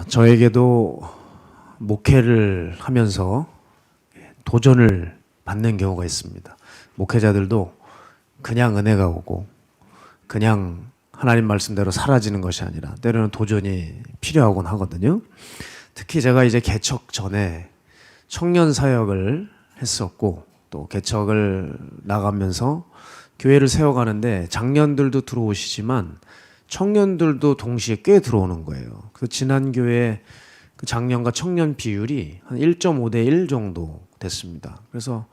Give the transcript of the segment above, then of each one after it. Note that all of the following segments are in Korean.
저에게도 목회를 하면서 도전을 받는 경우가 있습니다. 목회자들도 그냥 은혜가 오고 그냥 하나님 말씀대로 사라지는 것이 아니라 때로는 도전이 필요하곤 하거든요. 특히 제가 이제 개척 전에 청년 사역을 했었고 또 개척을 나가면서 교회를 세워가는데 장년들도 들어오시지만 청년들도 동시에 꽤 들어오는 거예요. 그래서 지난 교회 그 장년과 청년 비율이 한 1.5대 1 정도 됐습니다. 그래서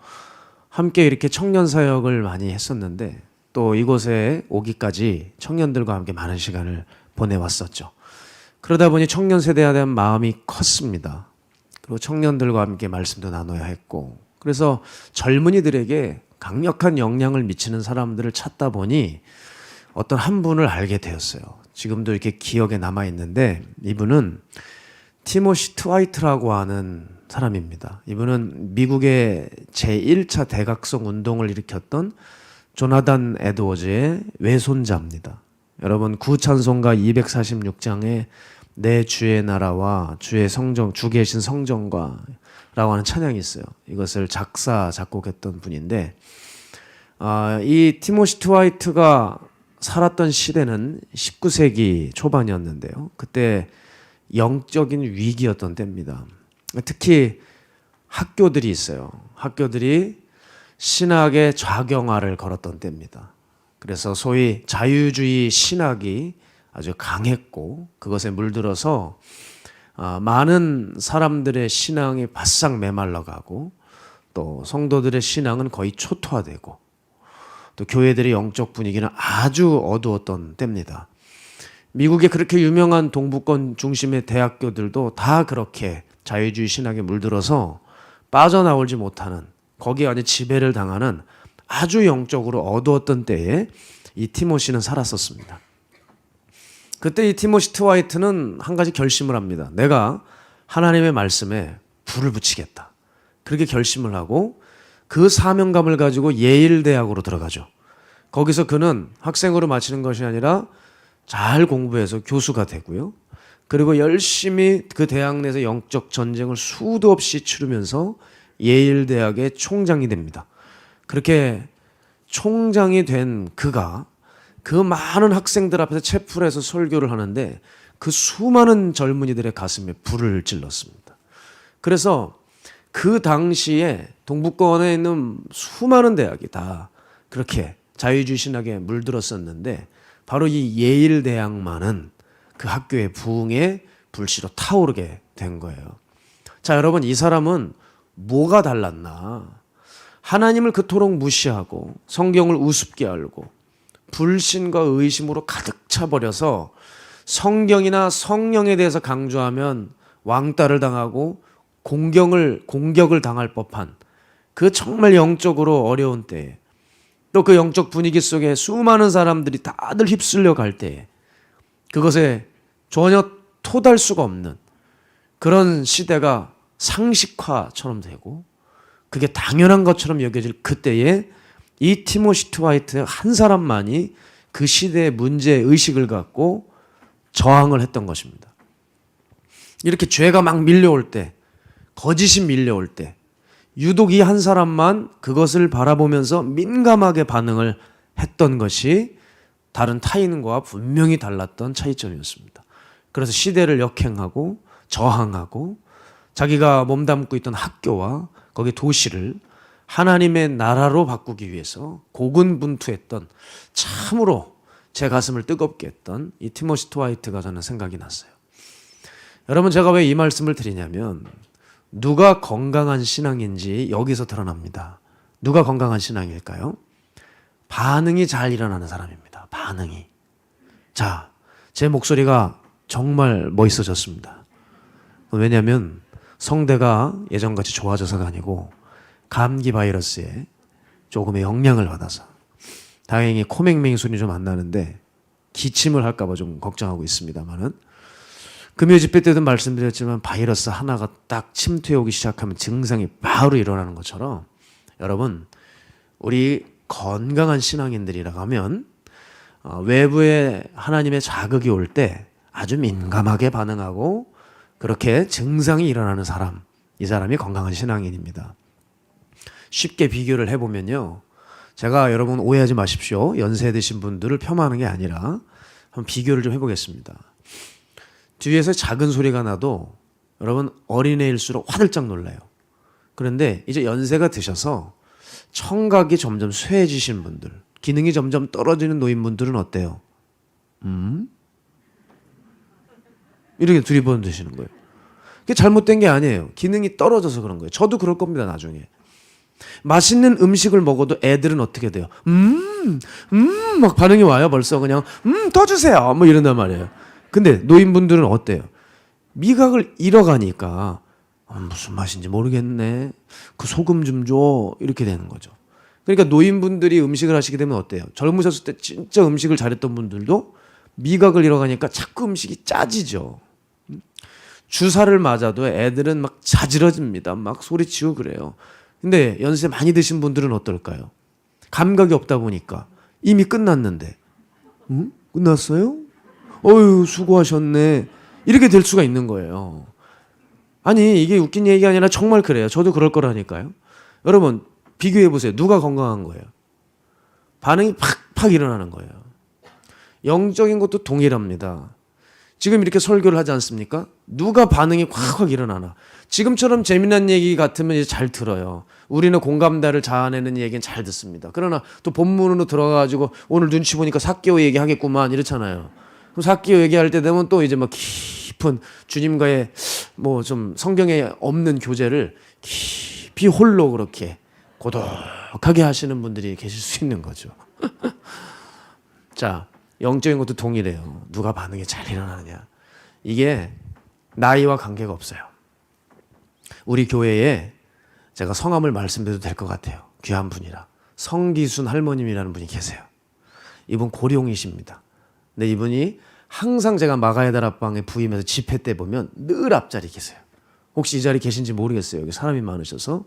함께 이렇게 청년 사역을 많이 했었는데 또 이곳에 오기까지 청년들과 함께 많은 시간을 보내왔었죠. 그러다 보니 청년 세대에 대한 마음이 컸습니다. 그리고 청년들과 함께 말씀도 나눠야 했고, 그래서 젊은이들에게 강력한 영향을 미치는 사람들을 찾다 보니 어떤 한 분을 알게 되었어요. 지금도 이렇게 기억에 남아 있는데 이분은 티모시 트와이트라고 하는 사람입니다. 이분은 미국의 제1차 대각성 운동을 일으켰던 조나단 에드워즈의 외손자입니다. 여러분 구찬송가 246장에 내 주의 나라와 주의 성정, 주 계신 성정과 라고 하는 찬양이 있어요. 이것을 작곡했던 분인데 이 티모시 트와이트가 살았던 시대는 19세기 초반이었는데요. 그때 영적인 위기였던 때입니다. 특히 학교들이 있어요. 학교들이 신학의 좌경화를 걸었던 때입니다. 그래서 소위 자유주의 신학이 아주 강했고 그것에 물들어서 많은 사람들의 신앙이 바싹 메말라가고 또 성도들의 신앙은 거의 초토화되고 또 교회들의 영적 분위기는 아주 어두웠던 때입니다. 미국의 그렇게 유명한 동부권 중심의 대학교들도 다 그렇게 자유주의 신학에 물들어서 빠져나오지 못하는, 거기에 완전 지배를 당하는 아주 영적으로 어두웠던 때에 이 티모시는 살았었습니다. 그때 이 티모시 트와이트는 한 가지 결심을 합니다. 내가 하나님의 말씀에 불을 붙이겠다. 그렇게 결심을 하고 그 사명감을 가지고 예일 대학으로 들어가죠. 거기서 그는 학생으로 마치는 것이 아니라 잘 공부해서 교수가 되고요. 그리고 열심히 그 대학 내에서 영적 전쟁을 수도 없이 치르면서 예일 대학의 총장이 됩니다. 그렇게 총장이 된 그가 그 많은 학생들 앞에서 채플해서 설교를 하는데 그 수많은 젊은이들의 가슴에 불을 질렀습니다. 그래서 그 당시에 동부권에 있는 수많은 대학이 다 그렇게 자유주의 신학에 물들었었는데 바로 이 예일 대학만은 그 학교의 부흥의 불씨로 타오르게 된 거예요. 자, 여러분, 이 사람은 뭐가 달랐나? 하나님을 그토록 무시하고 성경을 우습게 알고 불신과 의심으로 가득 차버려서 성경이나 성령에 대해서 강조하면 왕따를 당하고 공격을 당할 법한 그 정말 영적으로 어려운 때에 또 그 영적 분위기 속에 수많은 사람들이 다들 휩쓸려 갈 때에 그것에 전혀 토달 수가 없는 그런 시대가 상식화처럼 되고 그게 당연한 것처럼 여겨질 그때에 이 티모시 트와이트 한 사람만이 그 시대의 문제의식을 갖고 저항을 했던 것입니다. 이렇게 죄가 막 밀려올 때, 거짓이 밀려올 때 유독 이 한 사람만 그것을 바라보면서 민감하게 반응을 했던 것이 다른 타인과 분명히 달랐던 차이점이었습니다. 그래서 시대를 역행하고 저항하고 자기가 몸담고 있던 학교와 거기 도시를 하나님의 나라로 바꾸기 위해서 고군분투했던, 참으로 제 가슴을 뜨겁게 했던 이 티모시 트와이트가 저는 생각이 났어요. 여러분, 제가 왜 이 말씀을 드리냐면 누가 건강한 신앙인지 여기서 드러납니다. 누가 건강한 신앙일까요? 반응이 잘 일어나는 사람입니다. 반응이. 자, 제 목소리가 정말 멋있어졌습니다. 왜냐하면 성대가 예전같이 좋아져서가 아니고 감기 바이러스에 조금의 영향을 받아서 다행히 코맹맹이 소리 좀 안 나는데 기침을 할까 봐 좀 걱정하고 있습니다만은 금요 집회 때도 말씀드렸지만 바이러스 하나가 딱 침투해 오기 시작하면 증상이 바로 일어나는 것처럼 여러분, 우리 건강한 신앙인들이라고 하면 외부에 하나님의 자극이 올 때 아주 민감하게 반응하고 그렇게 증상이 일어나는 사람, 이 사람이 건강한 신앙인입니다. 쉽게 비교를 해보면요. 제가 여러분 오해하지 마십시오. 연세 드신 분들을 폄하하는 게 아니라 한번 비교를 좀 해보겠습니다. 뒤에서 작은 소리가 나도 여러분 어린애일수록 화들짝 놀라요. 그런데 이제 연세가 드셔서 청각이 점점 쇠해지신 분들, 기능이 점점 떨어지는 노인분들은 어때요? 이렇게 들이번드시는 거예요. 그게 잘못된 게 아니에요. 기능이 떨어져서 그런 거예요. 저도 그럴 겁니다, 나중에. 맛있는 음식을 먹어도 애들은 어떻게 돼요? 막 반응이 와요. 벌써 그냥 더 주세요. 뭐 이런단 말이에요. 근데 노인분들은 어때요? 미각을 잃어가니까 무슨 맛인지 모르겠네. 그 소금 좀 줘. 이렇게 되는 거죠. 그러니까 노인분들이 음식을 하시게 되면 어때요? 젊으셨을 때 진짜 음식을 잘했던 분들도 미각을 잃어가니까 자꾸 음식이 짜지죠. 주사를 맞아도 애들은 막 자지러집니다. 막 소리치고 그래요. 근데 연세 많이 드신 분들은 어떨까요? 감각이 없다 보니까 이미 끝났는데 끝났어요? 어휴 수고하셨네. 이렇게 될 수가 있는 거예요. 아니 이게 웃긴 얘기가 아니라 정말 그래요. 저도 그럴 거라니까요. 여러분 비교해 보세요. 누가 건강한 거예요? 반응이 팍팍 일어나는 거예요. 영적인 것도 동일합니다. 지금 이렇게 설교를 하지 않습니까? 누가 반응이 확 일어나나. 지금처럼 재미난 얘기 같으면 이제 잘 들어요. 우리는 공감대를 자아내는 얘기는 잘 듣습니다. 그러나 또 본문으로 들어가가지고 오늘 눈치 보니까 삭개오 얘기하겠구만 이렇잖아요. 그럼 삭개오 얘기할 때 되면 또 이제 막 깊은 주님과의 뭐 좀 성경에 없는 교제를 깊이 홀로 그렇게 고독하게 하시는 분들이 계실 수 있는 거죠. 자, 영적인 것도 동일해요. 누가 반응이 잘 일어나느냐. 이게 나이와 관계가 없어요. 우리 교회에 제가 성함을 말씀드려도 될 것 같아요. 귀한 분이라. 성기순 할머님이라는 분이 계세요. 이분 고령이십니다. 근데 이분이 항상 제가 마가의 다락방에 부임해서 집회 때 보면 늘 앞자리 계세요. 혹시 이 자리 계신지 모르겠어요. 여기 사람이 많으셔서.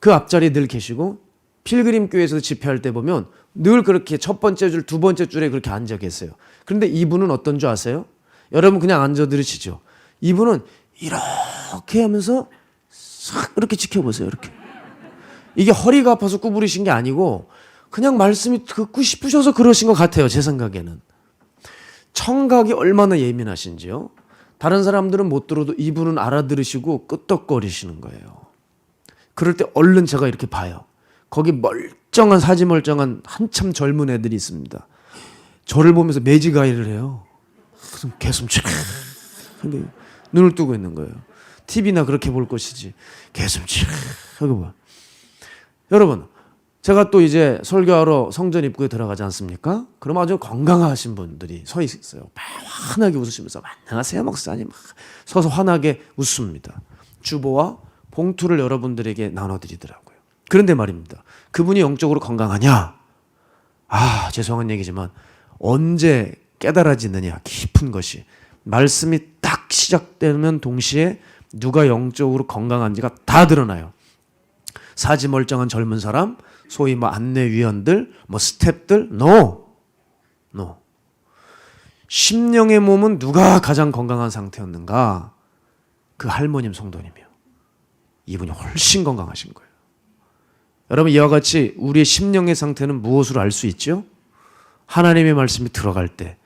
그 앞자리에 늘 계시고 필그림 교회에서 집회할 때 보면 늘 그렇게 첫 번째 줄, 두 번째 줄에 그렇게 앉아 계세요. 그런데 이분은 어떤 줄 아세요? 여러분 그냥 앉아 들으시죠. 이분은 이렇게 하면서 싹 이렇게 지켜보세요. 이렇게. 이게 허리가 아파서 구부리신 게 아니고 그냥 말씀이 듣고 싶으셔서 그러신 것 같아요. 제 생각에는. 청각이 얼마나 예민하신지요. 다른 사람들은 못 들어도 이분은 알아들으시고 끄떡거리시는 거예요. 그럴 때 얼른 제가 이렇게 봐요. 거기 멀쩡한 사지 멀쩡한 한참 젊은 애들이 있습니다. 저를 보면서 매지가이를 해요. 개숨 촤 눈을 뜨고 있는 거예요. TV나 그렇게 볼 것이지. 개숨 촤 하고 봐. 여러분, 제가 또 이제 설교하러 성전 입구에 들어가지 않습니까? 그럼 아주 건강하신 분들이 서 있어요. 환하게 웃으시면서 안녕하세요 목사님. 서서 환하게 웃습니다. 주보와 봉투를 여러분들에게 나눠드리더라고요. 그런데 말입니다. 그분이 영적으로 건강하냐? 아, 죄송한 얘기지만 언제 깨달아지느냐 깊은 것이. 말씀이 딱 시작되면 동시에 누가 영적으로 건강한지가 다 드러나요. 사지 멀쩡한 젊은 사람, 소위 뭐 안내위원들, 뭐 스탭들, no. 심령의 몸은 누가 가장 건강한 상태였는가? 그 할머님 성도님이요. 이분이 훨씬 건강하신 거예요. 여러분 이와 같이 우리의 심령의 상태는 무엇으로 알 수 있죠? 하나님의 말씀이 들어갈 때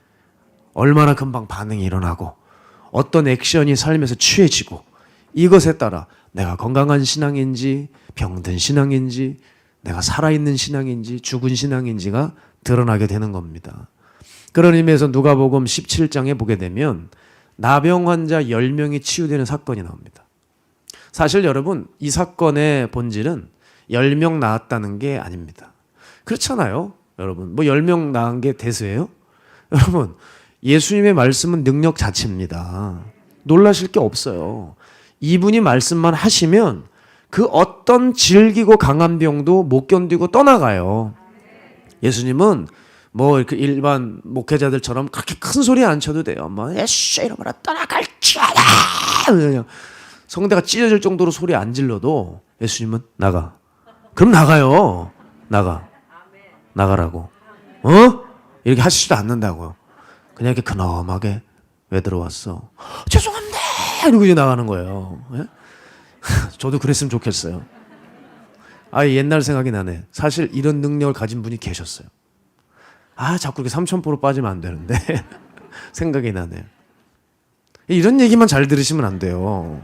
얼마나 금방 반응이 일어나고 어떤 액션이 삶에서 취해지고 이것에 따라 내가 건강한 신앙인지 병든 신앙인지 내가 살아있는 신앙인지 죽은 신앙인지가 드러나게 되는 겁니다. 그런 의미에서 누가복음 17장에 보게 되면 나병 환자 10명이 치유되는 사건이 나옵니다. 사실 여러분 이 사건의 본질은 10명 나았다는 게 아닙니다. 그렇잖아요. 여러분 뭐 10명 나은 게 대수예요? 여러분 예수님의 말씀은 능력 자체입니다. 놀라실 게 없어요. 이분이 말씀만 하시면 그 어떤 질기고 강한 병도 못 견디고 떠나가요. 예수님은 뭐 이렇게 일반 목회자들처럼 그렇게 큰 소리 안 쳐도 돼요. 뭐 에쉬 이러면서 떠나갈지어다. 성대가 찢어질 정도로 소리 안 질러도 예수님은 나가. 그럼 나가요. 나가라고. 이렇게 하시지도 않는다고요. 그냥 이렇게 근엄하게 왜 들어왔어? 죄송합니다. 이러고 이제 나가는 거예요. 예? 저도 그랬으면 좋겠어요. 옛날 생각이 나네. 사실 이런 능력을 가진 분이 계셨어요. 자꾸 이렇게 삼천포로 빠지면 안 되는데 생각이 나네요. 이런 얘기만 잘 들으시면 안 돼요.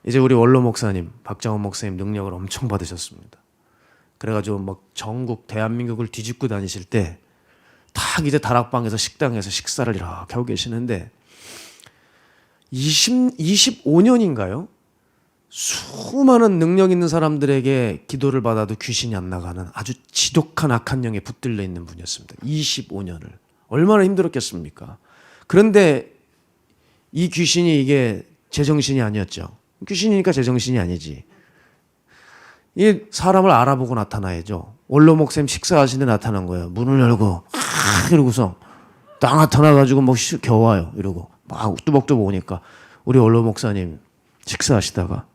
이제 우리 원로 목사님, 박장원 목사님 능력을 엄청 받으셨습니다. 그래가지고 막 전국 대한민국을 뒤집고 다니실 때 딱 이제 다락방에서 식당에서 식사를 이렇게 하고 계시는데 25년인가요? 수많은 능력 있는 사람들에게 기도를 받아도 귀신이 안 나가는 아주 지독한 악한 영에 붙들려 있는 분이었습니다. 25년을. 얼마나 힘들었겠습니까? 그런데 이 귀신이 이게 제정신이 아니었죠. 귀신이니까 제정신이 아니지. 이 사람을 알아보고 나타나야죠. 원로 목사님 식사하시는데 나타난 거예요. 문을 열고 이러고서 딱 나타나가지고 뭐 겨우 와요. 이러고 막 뚜벅뚜벅 오니까 우리 원로 목사님 식사하시다가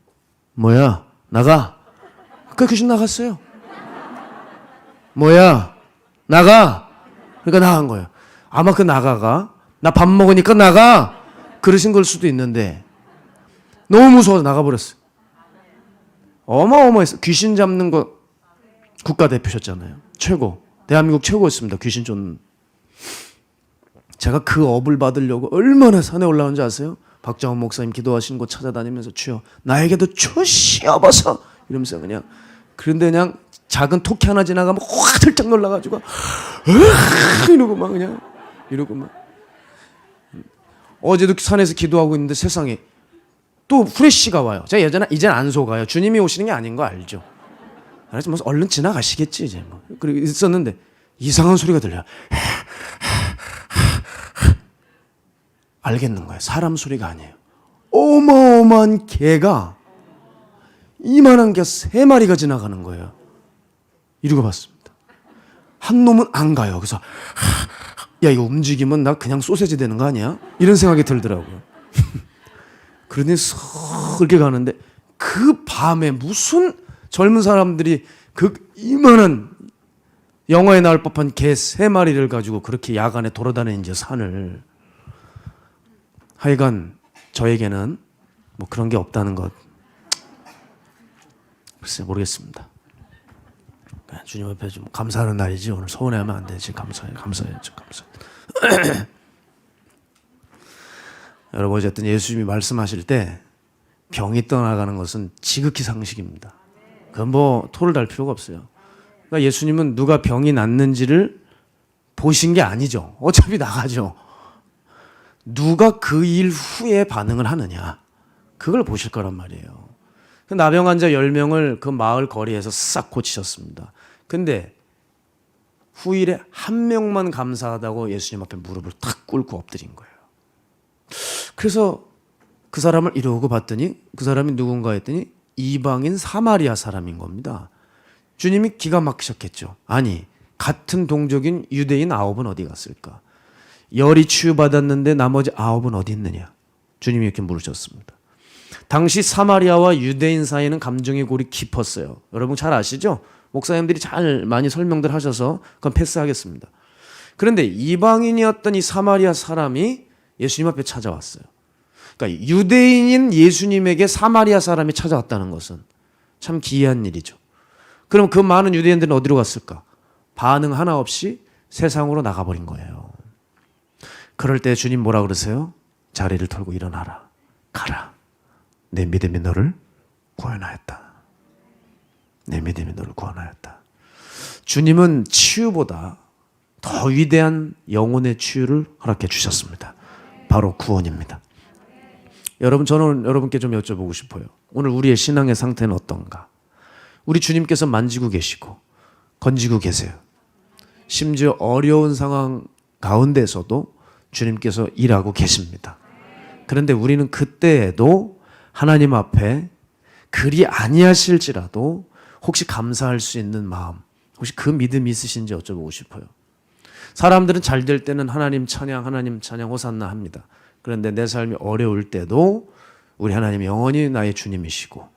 뭐야 나가. 그 귀신 나갔어요. 뭐야 나가. 그러니까 나간 거예요. 아마 그 나가가 나 밥 먹으니까 나가 그러신 걸 수도 있는데 너무 무서워서 나가버렸어요. 어마어마했어요. 귀신 잡는 거 국가대표셨잖아요. 최고. 대한민국 최고였습니다. 귀신 쫓는. 제가 그 업을 받으려고 얼마나 산에 올라온지 아세요? 박장원 목사님 기도하시는 곳 찾아다니면서 주여 나에게도 주시옵소서 이러면서 그냥. 그런데 그냥 작은 토끼 하나 지나가면 확 들짝 놀라가지고 이러고 막 그냥 이러고 막. 어제도 산에서 기도하고 있는데 세상에 또 후레쉬가 와요. 제가 이제는 안 속아요. 주님이 오시는 게 아닌 거 알죠? 그래서 뭐 얼른 지나가시겠지 이제 뭐. 그리고 있었는데 이상한 소리가 들려요. 알겠는 거예요. 사람 소리가 아니에요. 어마어마한 개가 이만한 개 3마리가 지나가는 거예요. 이러고 봤습니다. 한 놈은 안 가요. 그래서 야 이거 움직이면 나 그냥 소세지 되는 거 아니야? 이런 생각이 들더라고요. 그러더니 서 이렇게 가는데 그 밤에 무슨 젊은 사람들이 그 이만한 영화에 나올 법한 개 3마리를 가지고 그렇게 야간에 돌아다니는지 산을. 하여간 저에게는 뭐 그런 게 없다는 것 글쎄 모르겠습니다. 주님 앞에 좀 감사하는 날이지. 오늘 서운해하면 안 되지. 감사해야죠. 여러분 어쨌든 예수님이 말씀하실 때 병이 떠나가는 것은 지극히 상식입니다. 그건 뭐 토를 달 필요가 없어요. 그러니까 예수님은 누가 병이 낫는지를 보신 게 아니죠. 어차피 나가죠. 누가 그 일 후에 반응을 하느냐 그걸 보실 거란 말이에요. 그 나병 환자 10명을 그 마을 거리에서 싹 고치셨습니다. 근데 후일에 1명만 감사하다고 예수님 앞에 무릎을 탁 꿇고 엎드린 거예요. 그래서 그 사람을 이러고 봤더니 그 사람이 누군가 했더니 이방인 사마리아 사람인 겁니다. 주님이 기가 막히셨겠죠. 아니 같은 동족인 유대인 9은 어디 갔을까? 열이 치유받았는데 나머지 9은 어디 있느냐? 주님이 이렇게 물으셨습니다. 당시 사마리아와 유대인 사이에는 감정의 골이 깊었어요. 여러분 잘 아시죠? 목사님들이 잘 많이 설명들 하셔서 그건 패스하겠습니다. 그런데 이방인이었던 이 사마리아 사람이 예수님 앞에 찾아왔어요. 그러니까 유대인인 예수님에게 사마리아 사람이 찾아왔다는 것은 참 기이한 일이죠. 그럼 그 많은 유대인들은 어디로 갔을까? 반응 하나 없이 세상으로 나가버린 거예요. 그럴 때 주님 뭐라 그러세요? 자리를 털고 일어나라. 가라. 내 믿음이 너를 구원하였다. 내 믿음이 너를 구원하였다. 주님은 치유보다 더 위대한 영혼의 치유를 허락해 주셨습니다. 바로 구원입니다. 여러분 저는 여러분께 좀 여쭤보고 싶어요. 오늘 우리의 신앙의 상태는 어떤가? 우리 주님께서 만지고 계시고 건지고 계세요. 심지어 어려운 상황 가운데서도 주님께서 일하고 계십니다. 그런데 우리는 그때에도 하나님 앞에 그리 아니하실지라도 혹시 감사할 수 있는 마음, 혹시 그 믿음이 있으신지 여쭤보고 싶어요. 사람들은 잘 될 때는 하나님 찬양 호산나 합니다. 그런데 내 삶이 어려울 때도 우리 하나님 영원히 나의 주님이시고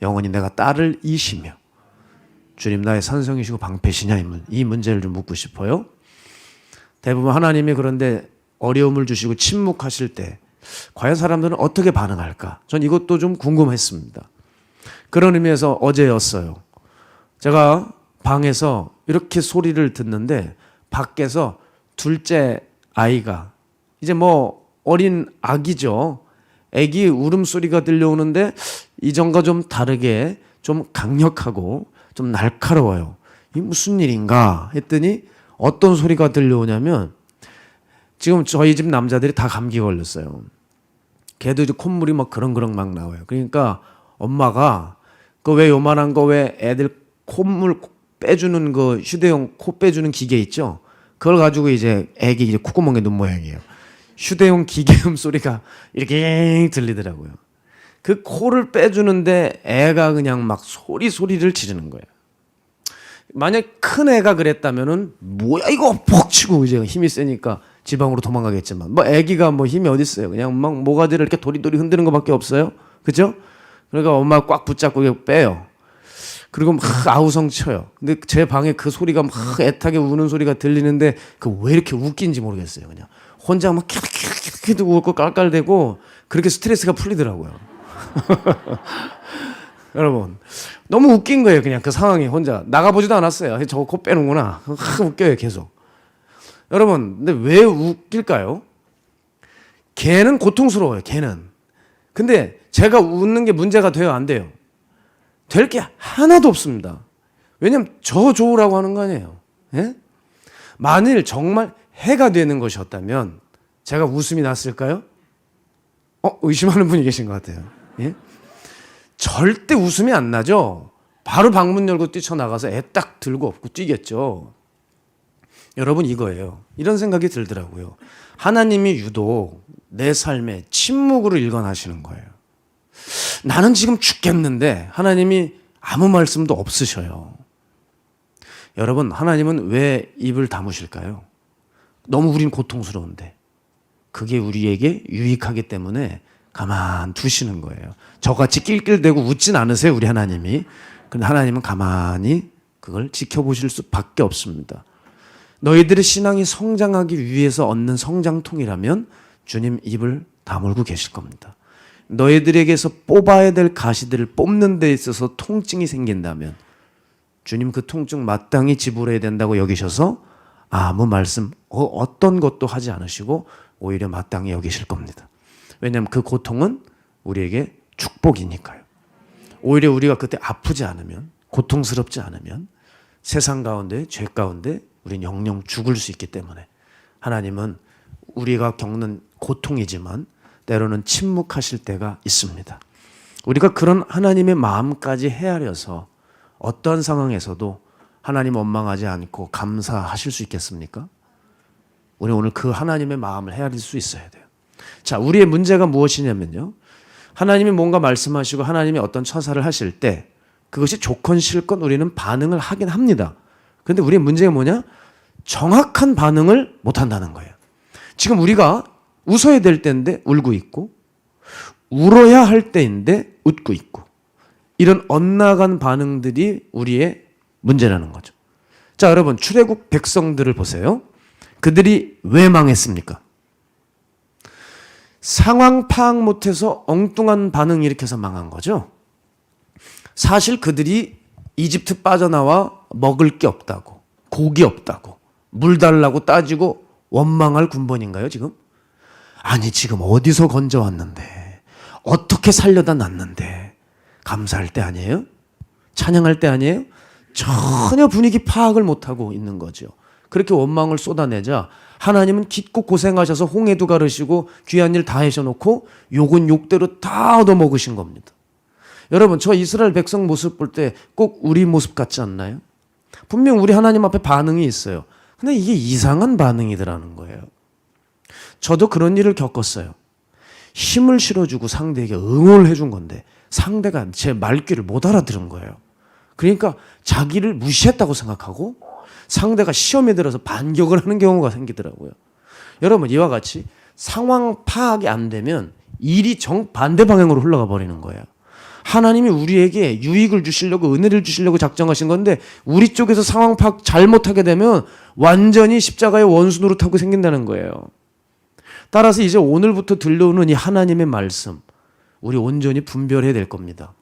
영원히 내가 딸을 이시며 주님 나의 산성이시고 방패시냐 이 문제를 좀 묻고 싶어요. 대부분 하나님이 그런데 어려움을 주시고 침묵하실 때 과연 사람들은 어떻게 반응할까? 전 이것도 좀 궁금했습니다. 그런 의미에서 어제였어요. 제가 방에서 이렇게 소리를 듣는데 밖에서 둘째 아이가 이제 뭐 어린 아기죠. 아기 울음소리가 들려오는데 이전과 좀 다르게 좀 강력하고 좀 날카로워요. 이 무슨 일인가 했더니 어떤 소리가 들려오냐면 지금 저희 집 남자들이 다 감기 걸렸어요. 걔도 이제 콧물이 막 그렁그렁 막 나와요. 그러니까 엄마가 그 왜 요만한 거 왜 애들 콧물 빼주는 그 휴대용 코 빼주는 기계 있죠? 그걸 가지고 이제 애기 이제 콧구멍에 눈 모양이에요. 휴대용 기계음 소리가 이렇게 들리더라고요. 그 코를 빼주는데 애가 그냥 막 소리를 지르는 거예요. 만약 큰 애가 그랬다면은 뭐야 이거 퍽 치고 이제 힘이 세니까 지방으로 도망가겠지만 뭐 애기가 뭐 힘이 어디 있어요. 그냥 막 모가지를 이렇게 도리도리 흔드는 것밖에 없어요. 그죠? 그러니까 엄마가 꽉 붙잡고 빼요. 그리고 막 아우성 쳐요. 근데 제 방에 그 소리가 막 애타게 우는 소리가 들리는데 그 왜 이렇게 웃긴지 모르겠어요. 그냥 혼자 막 캬캬캬캬 웃고 깔깔대고 그렇게 스트레스가 풀리더라고요. 여러분 너무 웃긴 거예요. 그냥 그 상황이 혼자 나가보지도 않았어요. 저거 코 빼는구나. 웃겨요 계속. 여러분 근데 왜 웃길까요? 걔는 고통스러워요. 걔는. 근데 제가 웃는 게 문제가 돼요? 안 돼요? 될 게 하나도 없습니다. 왜냐면 저 좋으라고 하는 거 아니에요. 예? 만일 정말 해가 되는 것이었다면 제가 웃음이 났을까요? 의심하는 분이 계신 것 같아요. 예? 절대 웃음이 안 나죠. 바로 방문 열고 뛰쳐나가서 애 딱 들고 업고 뛰겠죠. 여러분 이거예요. 이런 생각이 들더라고요. 하나님이 유독 내 삶에 침묵으로 일관하시는 거예요. 나는 지금 죽겠는데 하나님이 아무 말씀도 없으셔요. 여러분 하나님은 왜 입을 다무실까요? 너무 우린 고통스러운데 그게 우리에게 유익하기 때문에 가만 두시는 거예요. 저같이 낄낄대고 웃진 않으세요 우리 하나님이. 근데 하나님은 가만히 그걸 지켜보실 수밖에 없습니다. 너희들의 신앙이 성장하기 위해서 얻는 성장통이라면 주님 입을 다물고 계실 겁니다. 너희들에게서 뽑아야 될 가시들을 뽑는 데 있어서 통증이 생긴다면 주님 그 통증 마땅히 지불해야 된다고 여기셔서 아무 말씀 어떤 것도 하지 않으시고 오히려 마땅히 여기실 겁니다. 왜냐하면 그 고통은 우리에게 축복이니까요. 오히려 우리가 그때 아프지 않으면 고통스럽지 않으면 세상 가운데 죄 가운데 우린 영영 죽을 수 있기 때문에 하나님은 우리가 겪는 고통이지만 때로는 침묵하실 때가 있습니다. 우리가 그런 하나님의 마음까지 헤아려서 어떠한 상황에서도 하나님 원망하지 않고 감사하실 수 있겠습니까? 우리 오늘 그 하나님의 마음을 헤아릴 수 있어야 돼요. 자, 우리의 문제가 무엇이냐면요. 하나님이 뭔가 말씀하시고 하나님이 어떤 처사를 하실 때 그것이 좋건 싫건 우리는 반응을 하긴 합니다. 그런데 우리의 문제가 뭐냐? 정확한 반응을 못 한다는 거예요. 지금 우리가 웃어야 될 때인데 울고 있고 울어야 할 때인데 웃고 있고 이런 엇나간 반응들이 우리의 문제라는 거죠. 자, 여러분 출애굽 백성들을 보세요. 그들이 왜 망했습니까? 상황 파악 못해서 엉뚱한 반응 일으켜서 망한 거죠. 사실 그들이 이집트 빠져나와 먹을 게 없다고 고기 없다고 물 달라고 따지고 원망할 군번인가요 지금? 아니 지금 어디서 건져왔는데 어떻게 살려다 놨는데 감사할 때 아니에요? 찬양할 때 아니에요? 전혀 분위기 파악을 못하고 있는 거죠. 그렇게 원망을 쏟아내자 하나님은 깊고 고생하셔서 홍해도 가르시고 귀한 일 다 하셔놓고 욕은 욕대로 다 얻어먹으신 겁니다. 여러분 저 이스라엘 백성 모습 볼 때 꼭 우리 모습 같지 않나요? 분명 우리 하나님 앞에 반응이 있어요. 근데 이게 이상한 반응이더라는 거예요. 저도 그런 일을 겪었어요. 힘을 실어주고 상대에게 응원을 해준 건데 상대가 제 말귀를 못 알아들은 거예요. 그러니까 자기를 무시했다고 생각하고 상대가 시험에 들어서 반격을 하는 경우가 생기더라고요. 여러분 이와 같이 상황 파악이 안 되면 일이 정반대 방향으로 흘러가 버리는 거예요. 하나님이 우리에게 유익을 주시려고 은혜를 주시려고 작정하신 건데 우리 쪽에서 상황 파악 잘못하게 되면 완전히 십자가의 원수 노릇하고 생긴다는 거예요. 따라서 이제 오늘부터 들려오는 이 하나님의 말씀, 우리 온전히 분별해야 될 겁니다.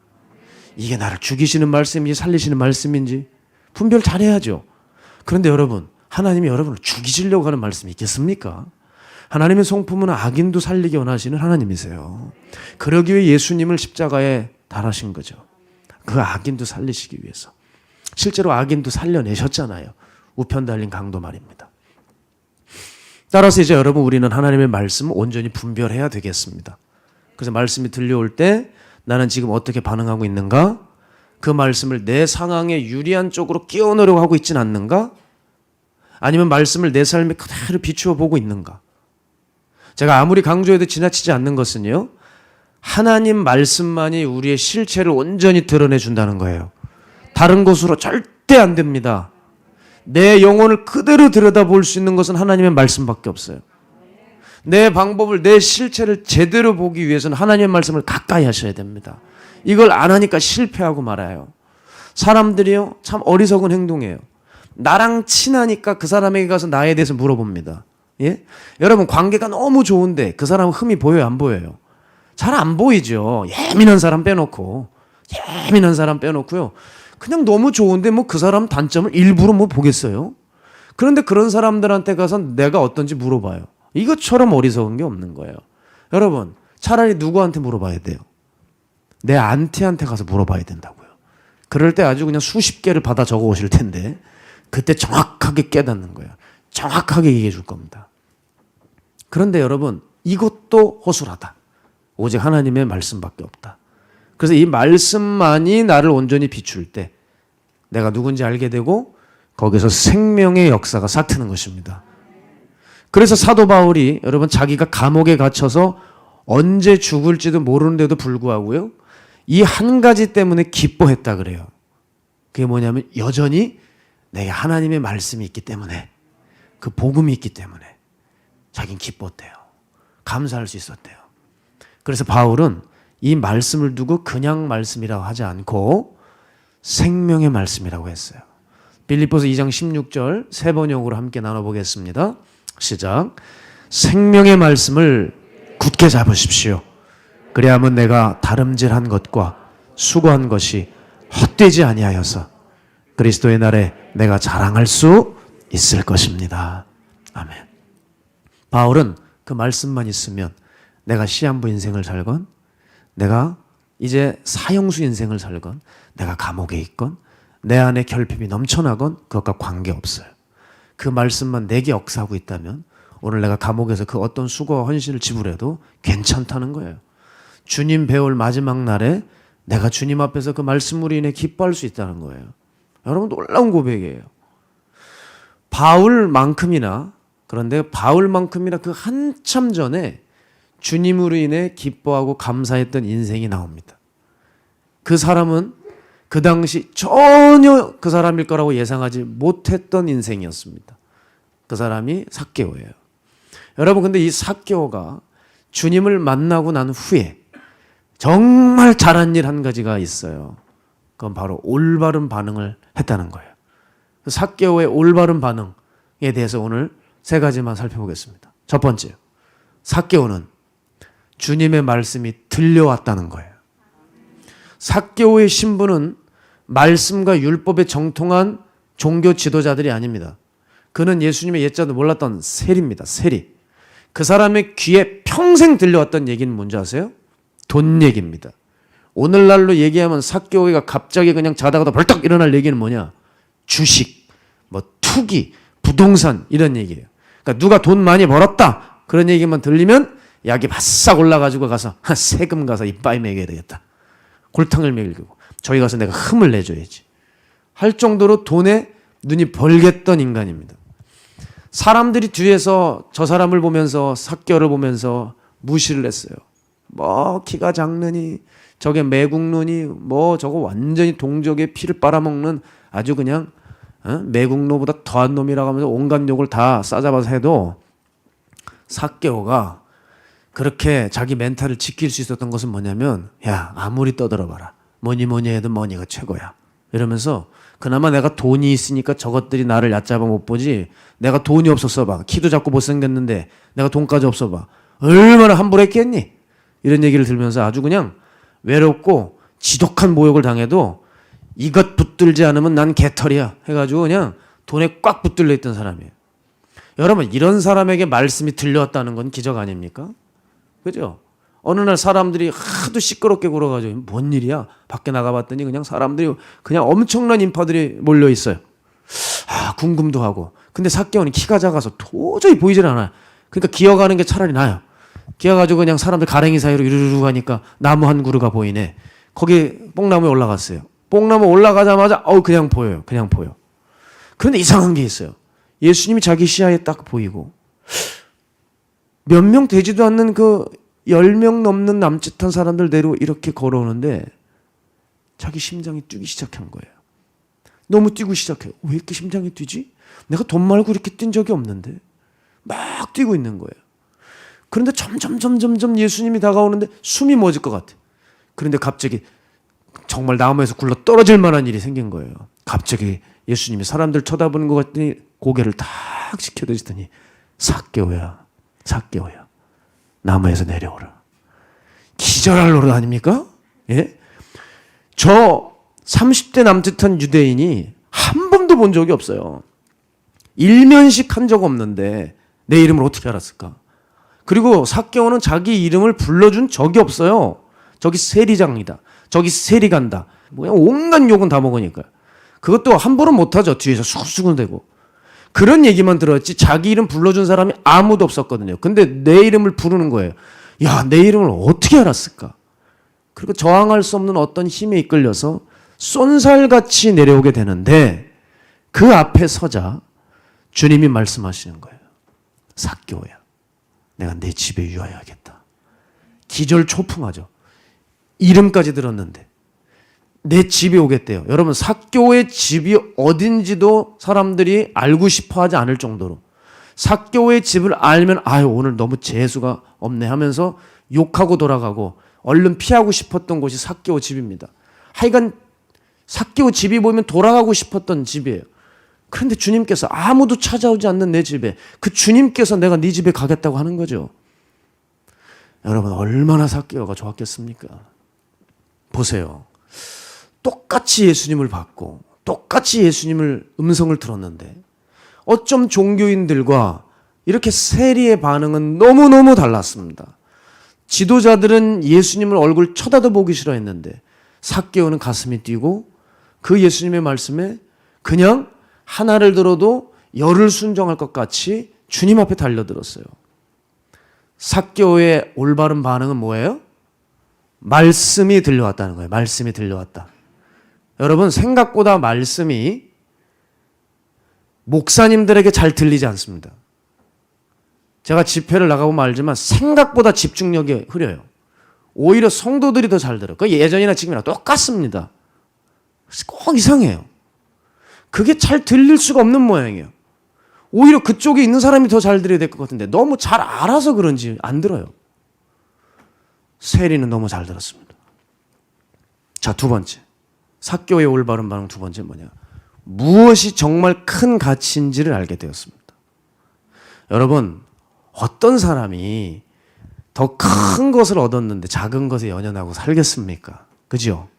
이게 나를 죽이시는 말씀인지 살리시는 말씀인지 분별 잘해야죠. 그런데 여러분, 하나님이 여러분을 죽이시려고 하는 말씀이 있겠습니까? 하나님의 성품은 악인도 살리기 원하시는 하나님이세요. 그러기 위해 예수님을 십자가에 달하신 거죠. 그 악인도 살리시기 위해서. 실제로 악인도 살려내셨잖아요. 우편 달린 강도 말입니다. 따라서 이제 여러분, 우리는 하나님의 말씀을 온전히 분별해야 되겠습니다. 그래서 말씀이 들려올 때 나는 지금 어떻게 반응하고 있는가? 그 말씀을 내 상황에 유리한 쪽으로 끼워 넣으려고 하고 있진 않는가? 아니면 말씀을 내 삶에 그대로 비추어 보고 있는가? 제가 아무리 강조해도 지나치지 않는 것은요, 하나님 말씀만이 우리의 실체를 온전히 드러내 준다는 거예요. 다른 것으로 절대 안 됩니다. 내 영혼을 그대로 들여다볼 수 있는 것은 하나님의 말씀밖에 없어요. 내 방법을, 내 실체를 제대로 보기 위해서는 하나님의 말씀을 가까이 하셔야 됩니다. 이걸 안 하니까 실패하고 말아요. 사람들이요, 참 어리석은 행동이에요. 나랑 친하니까 그 사람에게 가서 나에 대해서 물어봅니다. 예? 여러분, 관계가 너무 좋은데 그 사람은 흠이 보여요, 안 보여요? 잘 안 보이죠. 예민한 사람 빼놓고요. 그냥 너무 좋은데 뭐 그 사람 단점을 일부러 뭐 보겠어요? 그런데 그런 사람들한테 가서 내가 어떤지 물어봐요. 이것처럼 어리석은 게 없는 거예요. 여러분, 차라리 누구한테 물어봐야 돼요? 내 안티한테 가서 물어봐야 된다고요. 그럴 때 아주 그냥 수십 개를 받아 적어 오실 텐데 그때 정확하게 깨닫는 거예요. 정확하게 얘기해 줄 겁니다. 그런데 여러분, 이것도 허술하다. 오직 하나님의 말씀밖에 없다. 그래서 이 말씀만이 나를 온전히 비출 때 내가 누군지 알게 되고 거기서 생명의 역사가 싹트는 것입니다. 그래서 사도 바울이 여러분, 자기가 감옥에 갇혀서 언제 죽을지도 모르는데도 불구하고요, 이 한 가지 때문에 기뻐했다 그래요. 그게 뭐냐면 여전히 내게 하나님의 말씀이 있기 때문에, 그 복음이 있기 때문에 자기는 기뻤대요. 감사할 수 있었대요. 그래서 바울은 이 말씀을 두고 그냥 말씀이라고 하지 않고 생명의 말씀이라고 했어요. 빌립보서 2장 16절 세 번역으로 함께 나눠보겠습니다. 시작. 생명의 말씀을 굳게 잡으십시오. 그래야면 내가 다름질한 것과 수고한 것이 헛되지 아니하여서 그리스도의 날에 내가 자랑할 수 있을 것입니다. 아멘. 바울은 그 말씀만 있으면 내가 시한부 인생을 살건, 내가 이제 사형수 인생을 살건, 내가 감옥에 있건, 내 안에 결핍이 넘쳐나건 그것과 관계없어요. 그 말씀만 내게 역사하고 있다면 오늘 내가 감옥에서 그 어떤 수고와 헌신을 지불해도 괜찮다는 거예요. 주님 배울 마지막 날에 내가 주님 앞에서 그 말씀으로 인해 기뻐할 수 있다는 거예요. 여러분, 놀라운 고백이에요. 그런데 바울만큼이나 그 한참 전에 주님으로 인해 기뻐하고 감사했던 인생이 나옵니다. 그 사람은 그 당시 전혀 그 사람일 거라고 예상하지 못했던 인생이었습니다. 그 사람이 삭개오예요. 여러분, 근데 이 삭개오가 주님을 만나고 난 후에 정말 잘한 일 한 가지가 있어요. 그건 바로 올바른 반응을 했다는 거예요. 삭개오의 올바른 반응에 대해서 오늘 세 가지만 살펴보겠습니다. 첫 번째, 삭개오는 주님의 말씀이 들려왔다는 거예요. 삭개오의 신분은 말씀과 율법에 정통한 종교 지도자들이 아닙니다. 그는 예수님의 옛자도 몰랐던 세리입니다. 세리. 그 사람의 귀에 평생 들려왔던 얘기는 뭔지 아세요? 돈 얘기입니다. 오늘날로 얘기하면 삭개오가 갑자기 그냥 자다가도 벌떡 일어날 얘기는 뭐냐? 주식, 투기, 부동산 이런 얘기예요. 그러니까 누가 돈 많이 벌었다 그런 얘기만 들리면 약이 바싹 올라가지고 가서 세금 가서 이빠이 먹여야 되겠다. 골탕을 먹이고 저기 가서 내가 흠을 내줘야지 할 정도로 돈에 눈이 벌겠던 인간입니다. 사람들이 뒤에서 저 사람을 보면서 삭개오를 보면서 무시를 했어요. 키가 작느니 저게 매국노니 저거 완전히 동족의 피를 빨아먹는 아주 그냥 매국노보다 더한 놈이라고 하면서 온갖 욕을 다 싸잡아서 해도 삭개오가 그렇게 자기 멘탈을 지킬 수 있었던 것은 뭐냐면, 야, 아무리 떠들어봐라, 뭐니 해도 뭐니가 최고야 이러면서 그나마 내가 돈이 있으니까 저것들이 나를 얕잡아 못 보지. 내가 돈이 없었어 봐. 키도 작고 못생겼는데 내가 돈까지 없어 봐. 얼마나 함부로 했겠니? 이런 얘기를 들으면서 아주 그냥 외롭고 지독한 모욕을 당해도 이것 붙들지 않으면 난 개털이야 해가지고 그냥 돈에 꽉 붙들려 있던 사람이에요. 여러분, 이런 사람에게 말씀이 들려왔다는 건 기적 아닙니까? 그죠? 어느 날 사람들이 하도 시끄럽게 굴어가지고 뭔 일이야? 밖에 나가봤더니 그냥 사람들이 그냥 엄청난 인파들이 몰려 있어요. 아, 궁금도 하고. 근데 삭개오는 키가 작아서 도저히 보이질 않아요. 그러니까 기어가는 게 차라리 나아요. 기어가지고 그냥 사람들 가랭이 사이로 이르르 가니까 나무 한 그루가 보이네. 거기 뽕나무에 올라갔어요. 뽕나무 올라가자마자 그냥 보여요. 그냥 보여. 그런데 이상한 게 있어요. 예수님이 자기 시야에 딱 보이고 몇 명 되지도 않는 그 10명 넘는 남짓한 사람들 내로 이렇게 걸어오는데 자기 심장이 뛰기 시작한 거예요. 너무 뛰고 시작해요. 왜 이렇게 심장이 뛰지? 내가 돈 말고 이렇게 뛴 적이 없는데 막 뛰고 있는 거예요. 그런데 점점 예수님이 다가오는데 숨이 멎을 것 같아요. 그런데 갑자기 정말 나무에서 굴러 떨어질 만한 일이 생긴 거예요. 갑자기 예수님이 사람들 쳐다보는 것 같더니 고개를 탁 치켜드시더니 삭개오야, 삭개오야, 나무에서 내려오라. 기절할 노릇 아닙니까? 예? 저 30대 남짓한 유대인이 한 번도 본 적이 없어요. 일면식 한 적 없는데 내 이름을 어떻게 알았을까? 그리고 삭개오는 자기 이름을 불러준 적이 없어요. 저기 세리장이다. 저기 세리간다. 그냥 온갖 욕은 다 먹으니까요. 그것도 함부로 못하죠. 뒤에서 수근수근대고. 그런 얘기만 들었지 자기 이름 불러준 사람이 아무도 없었거든요. 근데 내 이름을 부르는 거예요. 야, 내 이름을 어떻게 알았을까? 그리고 저항할 수 없는 어떤 힘에 이끌려서 쏜살같이 내려오게 되는데 그 앞에 서자 주님이 말씀하시는 거예요. 삭개오야, 내가 내 집에 유하여야겠다. 기절초풍하죠. 이름까지 들었는데 내 집에 오겠대요. 여러분, 삭개오의 집이 어딘지도 사람들이 알고 싶어 하지 않을 정도로 삭개오의 집을 알면 오늘 너무 재수가 없네 하면서 욕하고 돌아가고 얼른 피하고 싶었던 곳이 삭개오 집입니다. 하여간 삭개오 집이 보이면 돌아가고 싶었던 집이에요. 그런데 주님께서 아무도 찾아오지 않는 내 집에 그 주님께서 내가 네 집에 가겠다고 하는 거죠. 여러분, 얼마나 삭개오가 좋았겠습니까? 보세요. 똑같이 예수님을 받고 똑같이 예수님을 음성을 들었는데 어쩜 종교인들과 이렇게 세리의 반응은 너무너무 달랐습니다. 지도자들은 예수님을 얼굴 쳐다도 보기 싫어했는데 삭개오는 가슴이 뛰고 그 예수님의 말씀에 그냥 하나를 들어도 열을 순종할 것 같이 주님 앞에 달려들었어요. 삭개오의 올바른 반응은 뭐예요? 말씀이 들려왔다는 거예요. 말씀이 들려왔다. 여러분, 생각보다 말씀이 목사님들에게 잘 들리지 않습니다. 제가 집회를 나가보면 알지만 생각보다 집중력이 흐려요. 오히려 성도들이 더 잘 들어요. 그 예전이나 지금이나 똑같습니다. 꼭 이상해요. 그게 잘 들릴 수가 없는 모양이에요. 오히려 그쪽에 있는 사람이 더 잘 들어야 될 것 같은데 너무 잘 알아서 그런지 안 들어요. 세리는 너무 잘 들었습니다. 자, 두 번째. 삭개오의 올바른 반응 두 번째 뭐냐? 무엇이 정말 큰 가치인지를 알게 되었습니다. 여러분, 어떤 사람이 더 큰 것을 얻었는데 작은 것에 연연하고 살겠습니까? 그죠?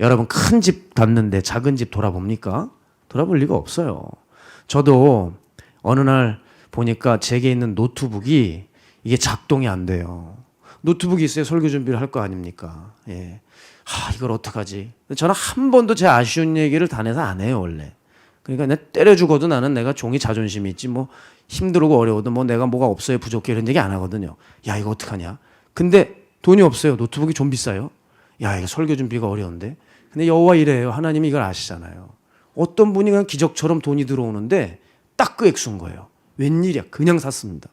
여러분, 큰 집 갔는데 작은 집 돌아봅니까? 돌아볼 리가 없어요. 저도 어느 날 보니까 제게 있는 노트북이 이게 작동이 안 돼요. 노트북이 있어야 설교 준비를 할 거 아닙니까? 예. 이걸 어떡하지? 저는 한 번도 제 아쉬운 얘기를 다 내서 안 해요, 원래. 그러니까 내가 때려 죽어도 나는 내가 종이 자존심이 있지, 뭐 힘들고 어려워도 뭐 내가 뭐가 없어요, 부족해 이런 얘기 안 하거든요. 야, 이거 어떡하냐? 근데 돈이 없어요. 노트북이 좀 비싸요. 야, 이거 설교 준비가 어려운데. 근데 여호와 이래요. 하나님이 이걸 아시잖아요. 어떤 분이 그냥 기적처럼 돈이 들어오는데 딱 그 액수인 거예요. 웬일이야? 그냥 샀습니다.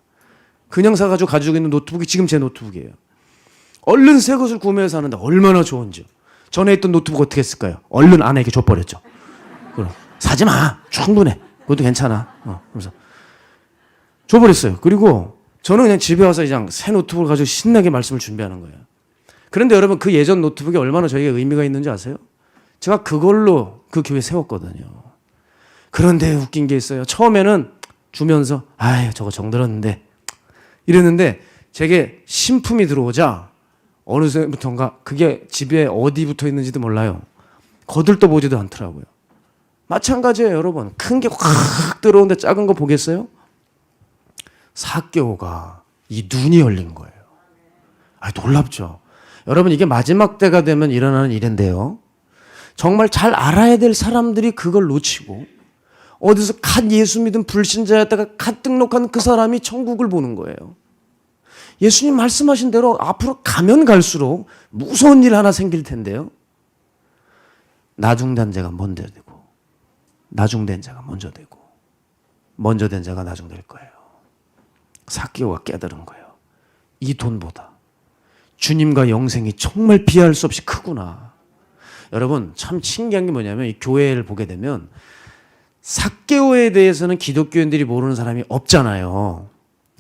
그냥 사가지고 가지고 있는 노트북이 지금 제 노트북이에요. 얼른 새 것을 구매해서 하는데 얼마나 좋은지요. 전에 있던 노트북 어떻게 했을까요? 얼른 아내에게 줘버렸죠. 그럼 사지 마. 충분해. 그것도 괜찮아. 그래서 줘버렸어요. 그리고 저는 그냥 집에 와서 그냥 새 노트북을 가지고 신나게 말씀을 준비하는 거예요. 그런데 여러분, 그 예전 노트북이 얼마나 저에게 의미가 있는지 아세요? 제가 그걸로 그 교회 세웠거든요. 그런데 웃긴 게 있어요. 처음에는 주면서 아이 저거 정들었는데 이랬는데 제게 신품이 들어오자 어느새부턴가 그게 집에 어디 붙어 있는지도 몰라요. 거들떠 보지도 않더라고요. 마찬가지예요, 여러분. 큰 게 확 들어오는데 작은 거 보겠어요? 삭개오가 이 눈이 열린 거예요. 놀랍죠? 여러분, 이게 마지막 때가 되면 일어나는 일인데요. 정말 잘 알아야 될 사람들이 그걸 놓치고 어디서 갓 예수 믿은 불신자였다가 갓 등록한 그 사람이 천국을 보는 거예요. 예수님 말씀하신 대로 앞으로 가면 갈수록 무서운 일 하나 생길 텐데요. 나중된 자가 먼저 되고 나중된 자가 먼저 되고 먼저 된 자가 나중될 거예요. 삭개오가 깨달은 거예요. 이 돈보다 주님과 영생이 정말 비할 수 없이 크구나. 여러분 참 신기한 게 뭐냐면 이 교회를 보게 되면 삭개오에 대해서는 기독교인들이 모르는 사람이 없잖아요.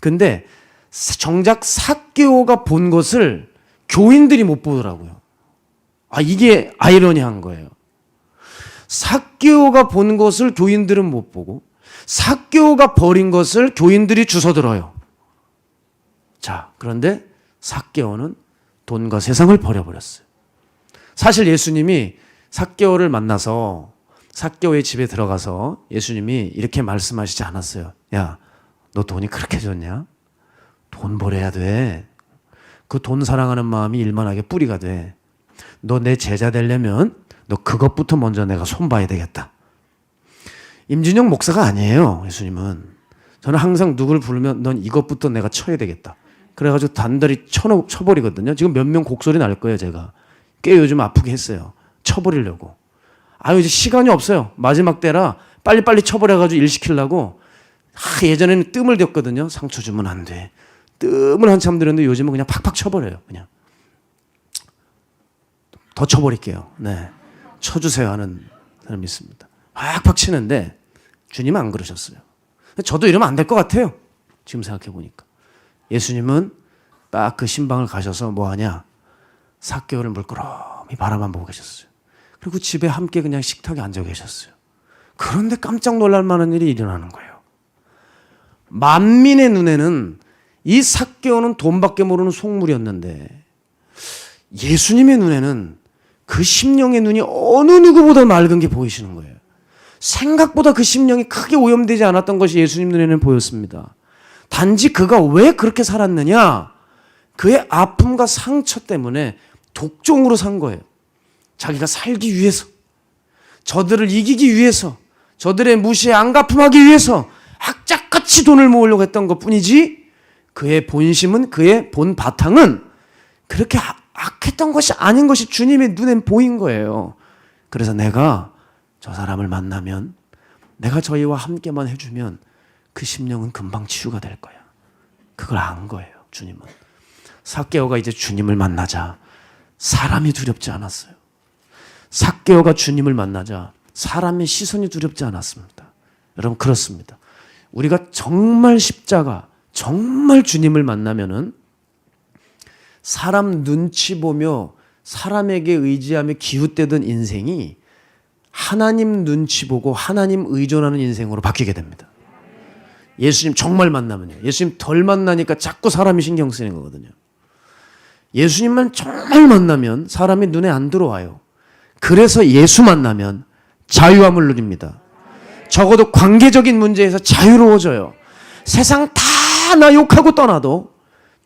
근데 정작 삭개오가 본 것을 교인들이 못 보더라고요. 이게 아이러니한 거예요. 삭개오가 본 것을 교인들은 못 보고 삭개오가 버린 것을 교인들이 주워들어요. 자, 그런데 삭개오는 돈과 세상을 버려버렸어요. 사실 예수님이 삭개오를 만나서 삭개오의 집에 들어가서 예수님이 이렇게 말씀하시지 않았어요. 야, 너 돈이 그렇게 좋냐? 돈 버려야 돼. 그 돈 사랑하는 마음이 일만하게 뿌리가 돼. 너 내 제자 되려면 너 그것부터 먼저 내가 손봐야 되겠다. 임진영 목사가 아니에요, 예수님은. 저는 항상 누굴 부르면 넌 이것부터 내가 쳐야 되겠다. 그래가지고 단달이 쳐버리거든요. 지금 몇 명 곡소리 날 거예요, 제가. 꽤 요즘 아프게 했어요. 쳐버리려고. 이제 시간이 없어요. 마지막 때라 빨리빨리 쳐버려가지고 일 시키려고. 예전에는 뜸을 댔거든요. 상처 주면 안 돼. 뜸을 한참 들였는데 요즘은 그냥 팍팍 쳐버려요. 그냥. 더 쳐버릴게요. 네. 쳐주세요 하는 사람이 있습니다. 팍팍 치는데 주님은 안 그러셨어요. 저도 이러면 안 될 것 같아요. 지금 생각해 보니까. 예수님은 딱 그 신방을 가셔서 뭐 하냐? 삭개오를 물끄러미 바라만 보고 계셨어요. 그리고 집에 함께 그냥 식탁에 앉아 계셨어요. 그런데 깜짝 놀랄 만한 일이 일어나는 거예요. 만민의 눈에는 이 삭개오는 돈밖에 모르는 속물이었는데 예수님의 눈에는 그 심령의 눈이 어느 누구보다 맑은 게 보이시는 거예요. 생각보다 그 심령이 크게 오염되지 않았던 것이 예수님 눈에는 보였습니다. 단지 그가 왜 그렇게 살았느냐? 그의 아픔과 상처 때문에 독종으로 산 거예요. 자기가 살기 위해서, 저들을 이기기 위해서, 저들의 무시에 안갚음하기 위해서 악착같이 돈을 모으려고 했던 것뿐이지 그의 본심은, 그의 본 바탕은 그렇게 악했던 것이 아닌 것이 주님의 눈엔 보인 거예요. 그래서 내가 저 사람을 만나면, 내가 저희와 함께만 해주면 그 심령은 금방 치유가 될 거야. 그걸 안 거예요, 주님은. 삭개오가 이제 주님을 만나자 사람이 두렵지 않았어요. 삭개오가 주님을 만나자 사람의 시선이 두렵지 않았습니다. 여러분, 그렇습니다. 우리가 정말 십자가, 정말 주님을 만나면은 사람 눈치 보며 사람에게 의지하며 기웃대던 인생이 하나님 눈치 보고 하나님 의존하는 인생으로 바뀌게 됩니다. 예수님 정말 만나면요. 예수님 덜 만나니까 자꾸 사람이 신경 쓰이는 거거든요. 예수님만 정말 만나면 사람이 눈에 안 들어와요. 그래서 예수 만나면 자유함을 누립니다. 적어도 관계적인 문제에서 자유로워져요. 세상 다 나 욕하고 떠나도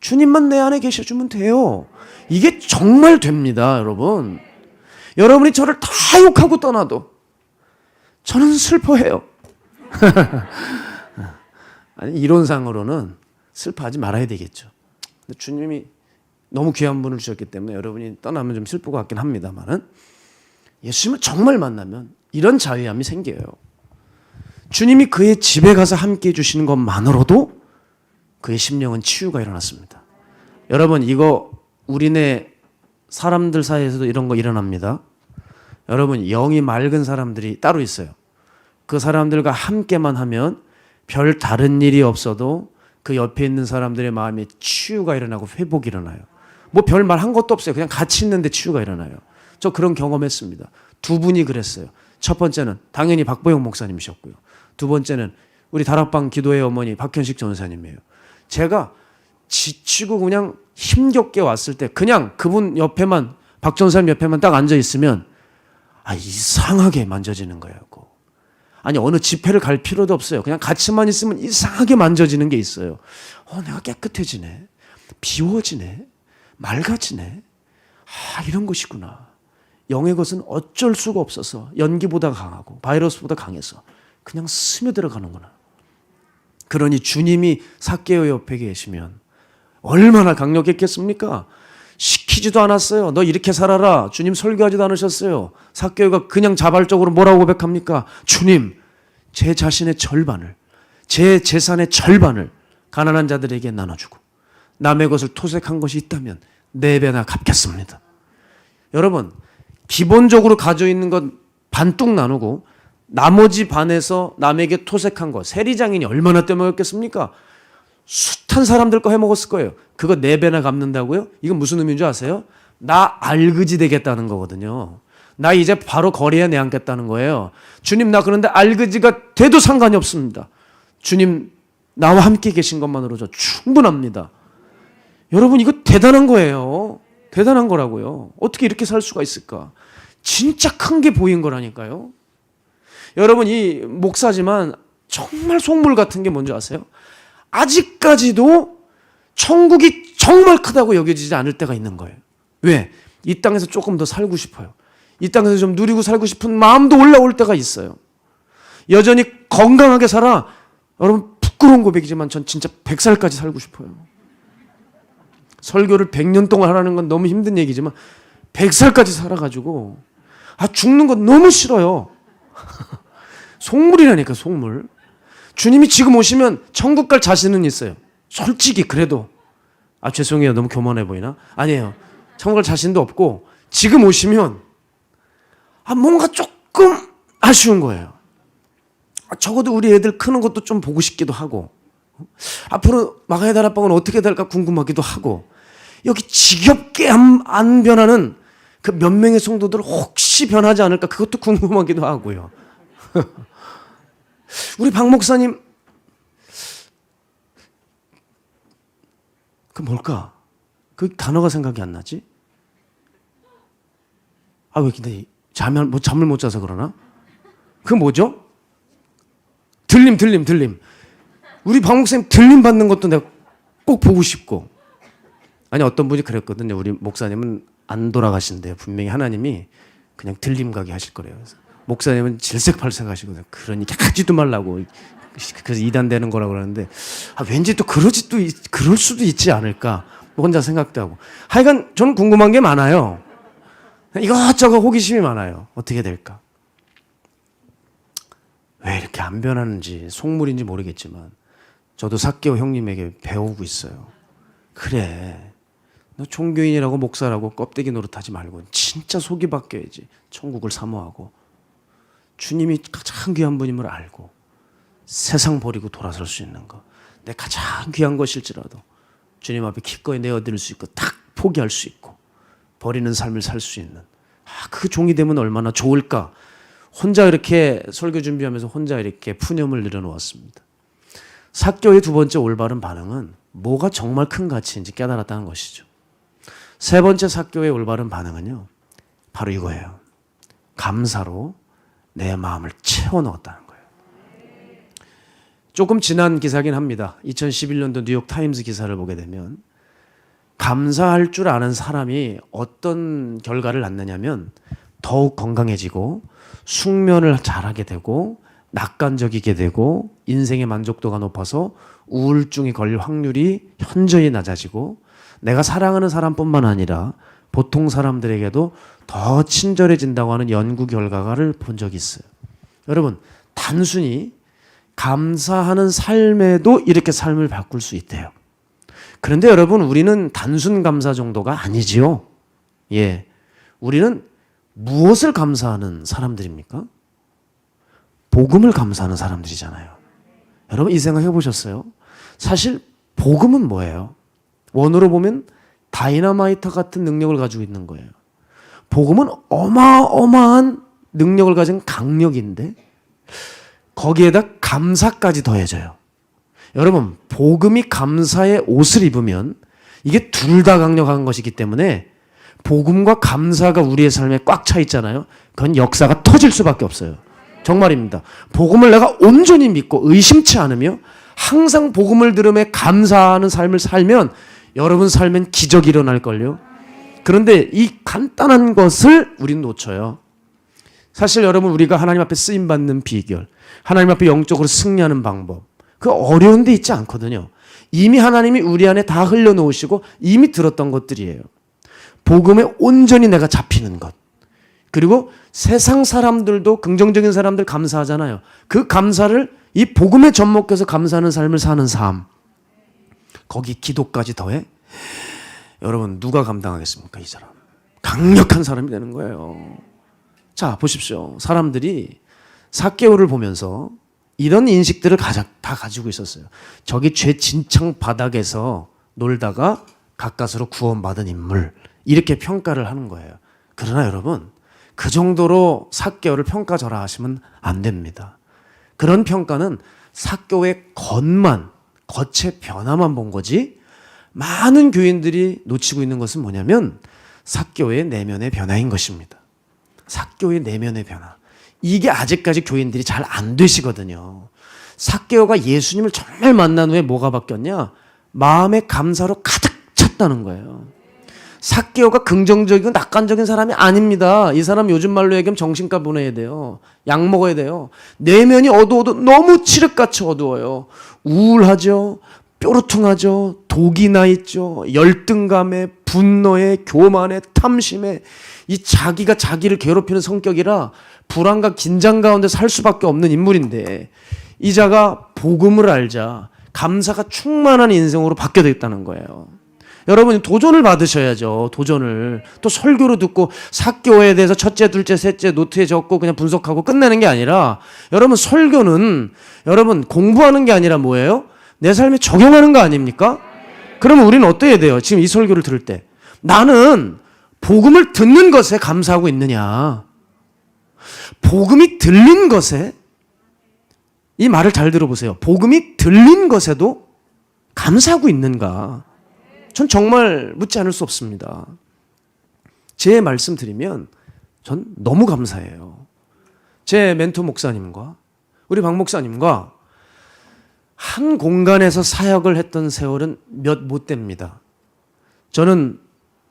주님만 내 안에 계셔주면 돼요. 이게 정말 됩니다, 여러분. 여러분이 저를 다 욕하고 떠나도 저는 슬퍼해요. 아니, 이론상으로는 슬퍼하지 말아야 되겠죠. 근데 주님이 너무 귀한 분을 주셨기 때문에 여러분이 떠나면 좀 슬플 것 같긴 합니다만은 예수님을 정말 만나면 이런 자유함이 생겨요. 주님이 그의 집에 가서 함께 해주시는 것만으로도 그의 심령은 치유가 일어났습니다. 여러분, 이거 우리네 사람들 사이에서도 이런 거 일어납니다. 여러분, 영이 맑은 사람들이 따로 있어요. 그 사람들과 함께만 하면 별 다른 일이 없어도 그 옆에 있는 사람들의 마음에 치유가 일어나고 회복이 일어나요. 뭐 별 말 한 것도 없어요. 그냥 같이 있는데 치유가 일어나요. 저 그런 경험했습니다. 두 분이 그랬어요. 첫 번째는 당연히 박보영 목사님이셨고요. 두 번째는 우리 다락방 기도의 어머니 박현식 전사님이에요. 제가 지치고 그냥 힘겹게 왔을 때 그냥 그분 옆에만, 박 전사님 옆에만 딱 앉아 있으면 이상하게 만져지는 거예요. 아니 어느 집회를 갈 필요도 없어요. 그냥 같이만 있으면 이상하게 만져지는 게 있어요. 내가 깨끗해지네. 비워지네. 맑아지네. 이런 것이구나. 영의 것은 어쩔 수가 없어서 연기보다 강하고 바이러스보다 강해서 그냥 스며들어가는구나. 그러니 주님이 삭개오 옆에 계시면 얼마나 강력했겠습니까? 시키지도 않았어요. 너 이렇게 살아라. 주님 설교하지도 않으셨어요. 삭개오가 그냥 자발적으로 뭐라고 고백합니까? 주님, 제 자신의 절반을, 제 재산의 절반을 가난한 자들에게 나눠주고 남의 것을 토색한 것이 있다면 4배나 갚겠습니다. 여러분, 기본적으로 가지고 있는 것 반뚝 나누고 나머지 반에서 남에게 토색한 거, 세리장인이 얼마나 떼먹었겠습니까? 숱한 사람들 거 해먹었을 거예요. 그거 4배나 갚는다고요? 이건 무슨 의미인 줄 아세요? 나 알그지 되겠다는 거거든요. 나 이제 바로 거리에 내앉겠다는 거예요. 주님, 나 그런데 알그지가 돼도 상관이 없습니다. 주님, 나와 함께 계신 것만으로 저 충분합니다. 여러분, 이거 대단한 거예요. 대단한 거라고요. 어떻게 이렇게 살 수가 있을까? 진짜 큰 게 보인 거라니까요. 여러분, 이 목사지만 정말 속물 같은 게 뭔지 아세요? 아직까지도 천국이 정말 크다고 여겨지지 않을 때가 있는 거예요. 왜? 이 땅에서 조금 더 살고 싶어요. 이 땅에서 좀 누리고 살고 싶은 마음도 올라올 때가 있어요. 여전히 건강하게 살아. 여러분, 부끄러운 고백이지만 전 진짜 100살까지 살고 싶어요. 설교를 100년 동안 하라는 건 너무 힘든 얘기지만 100살까지 살아가지고 죽는 건 너무 싫어요. 속물이라니까, 속물. 주님이 지금 오시면 천국 갈 자신은 있어요. 솔직히 그래도 죄송해요. 너무 교만해 보이나? 아니에요. 천국 갈 자신도 없고 지금 오시면 뭔가 조금 아쉬운 거예요. 적어도 우리 애들 크는 것도 좀 보고 싶기도 하고 앞으로 마가의 다락방은 어떻게 될까 궁금하기도 하고 여기 지겹게 안 변하는 그 몇 명의 성도들 혹시 변하지 않을까 그것도 궁금하기도 하고요. 우리 박 목사님 그 뭘까? 그 단어가 생각이 안 나지? 왜 근데 잠을 못 자서 그러나? 그 뭐죠? 들림. 우리 박 목사님 들림 받는 것도 내가 꼭 보고 싶고. 어떤 분이 그랬거든요. 우리 목사님은 안 돌아가신대요. 분명히 하나님이 그냥 들림 가게 하실 거래요. 그래서 목사님은 질색팔색 하시거든요. 그러니까 하지도 말라고. 그래서 이단되는 거라고 그러는데 왠지 또 그럴 수도 있지 않을까 혼자 생각도 하고. 하여간 저는 궁금한 게 많아요. 이것저것 호기심이 많아요. 어떻게 될까? 왜 이렇게 안 변하는지 속물인지 모르겠지만 저도 삭개오 형님에게 배우고 있어요. 그래, 너 종교인이라고 목사라고 껍데기 노릇하지 말고 진짜 속이 바뀌어야지. 천국을 사모하고 주님이 가장 귀한 분임을 알고 세상 버리고 돌아설 수 있는 거, 내 가장 귀한 것일지라도 주님 앞에 기꺼이 내어드릴 수 있고 딱 포기할 수 있고 버리는 삶을 살 수 있는 그 종이 되면 얼마나 좋을까. 혼자 이렇게 설교 준비하면서 혼자 이렇게 푸념을 늘어놓았습니다. 삭개오의 두 번째 올바른 반응은 뭐가 정말 큰 가치인지 깨달았다는 것이죠. 세 번째 삭개오의 올바른 반응은요, 바로 이거예요. 감사로 내 마음을 채워 넣었다는 거예요. 조금 지난 기사긴 합니다. 2011년도 뉴욕 타임스 기사를 보게 되면 감사할 줄 아는 사람이 어떤 결과를 낳느냐면 더욱 건강해지고 숙면을 잘하게 되고 낙관적이게 되고 인생의 만족도가 높아서 우울증이 걸릴 확률이 현저히 낮아지고 내가 사랑하는 사람뿐만 아니라 보통 사람들에게도 더 친절해진다고 하는 연구 결과를 본 적이 있어요. 여러분, 단순히 감사하는 삶에도 이렇게 삶을 바꿀 수 있대요. 그런데 여러분, 우리는 단순 감사 정도가 아니지요. 우리는 무엇을 감사하는 사람들입니까? 복음을 감사하는 사람들이잖아요. 여러분, 이 생각 해보셨어요? 사실 복음은 뭐예요? 원어로 보면 다이너마이트 같은 능력을 가지고 있는 거예요. 복음은 어마어마한 능력을 가진 강력인데 거기에다 감사까지 더해져요. 여러분, 복음이 감사의 옷을 입으면 이게 둘 다 강력한 것이기 때문에 복음과 감사가 우리의 삶에 꽉 차 있잖아요. 그건 역사가 터질 수밖에 없어요. 정말입니다. 복음을 내가 온전히 믿고 의심치 않으며 항상 복음을 들음에 감사하는 삶을 살면 여러분 삶엔 기적이 일어날걸요. 그런데 이 간단한 것을 우리는 놓쳐요. 사실 여러분, 우리가 하나님 앞에 쓰임받는 비결, 하나님 앞에 영적으로 승리하는 방법, 그 어려운 데 있지 않거든요. 이미 하나님이 우리 안에 다 흘려놓으시고 이미 들었던 것들이에요. 복음에 온전히 내가 잡히는 것. 그리고 세상 사람들도, 긍정적인 사람들 감사하잖아요. 그 감사를 이 복음에 접목해서 감사하는 삶을 사는 삶. 거기 기도까지 더해. 여러분, 누가 감당하겠습니까? 이 사람. 강력한 사람이 되는 거예요. 자, 보십시오. 사람들이 삭개오를 보면서 이런 인식들을 다 가지고 있었어요. 저기 죄 진창 바닥에서 놀다가 가까스로 구원받은 인물, 이렇게 평가를 하는 거예요. 그러나 여러분, 그 정도로 삭개오를 평가절하하시면 안 됩니다. 그런 평가는 삭개오의 겉만, 겉의 변화만 본 거지, 많은 교인들이 놓치고 있는 것은 뭐냐면 삭개오의 내면의 변화인 것입니다. 삭개오의 내면의 변화. 이게 아직까지 교인들이 잘 안 되시거든요. 삭개오가 예수님을 정말 만난 후에 뭐가 바뀌었냐? 마음의 감사로 가득 찼다는 거예요. 삭개오가 긍정적이고 낙관적인 사람이 아닙니다. 이 사람 요즘 말로 얘기하면 정신과 보내야 돼요. 약 먹어야 돼요. 내면이 어두워도 너무 칠흑같이 어두워요. 우울하죠. 뾰루퉁하죠. 독이 나 있죠. 열등감에, 분노에, 교만에, 탐심에, 이 자기가 자기를 괴롭히는 성격이라 불안과 긴장 가운데 살 수밖에 없는 인물인데, 이 자가 복음을 알자 감사가 충만한 인생으로 바뀌게 됐다는 거예요. 여러분, 도전을 받으셔야죠. 도전을. 또 설교로 듣고 삭개오에 대해서 첫째, 둘째, 셋째 노트에 적고 그냥 분석하고 끝내는 게 아니라, 여러분, 설교는 여러분 공부하는 게 아니라 뭐예요? 내 삶에 적용하는 거 아닙니까? 그러면 우리는 어때야 돼요? 지금 이 설교를 들을 때 나는 복음을 듣는 것에 감사하고 있느냐, 복음이 들린 것에, 이 말을 잘 들어보세요. 복음이 들린 것에도 감사하고 있는가? 전 정말 묻지 않을 수 없습니다. 제 말씀 드리면 전 너무 감사해요. 제 멘토 목사님과 우리 박 목사님과 한 공간에서 사역을 했던 세월은 몇 못 됩니다. 저는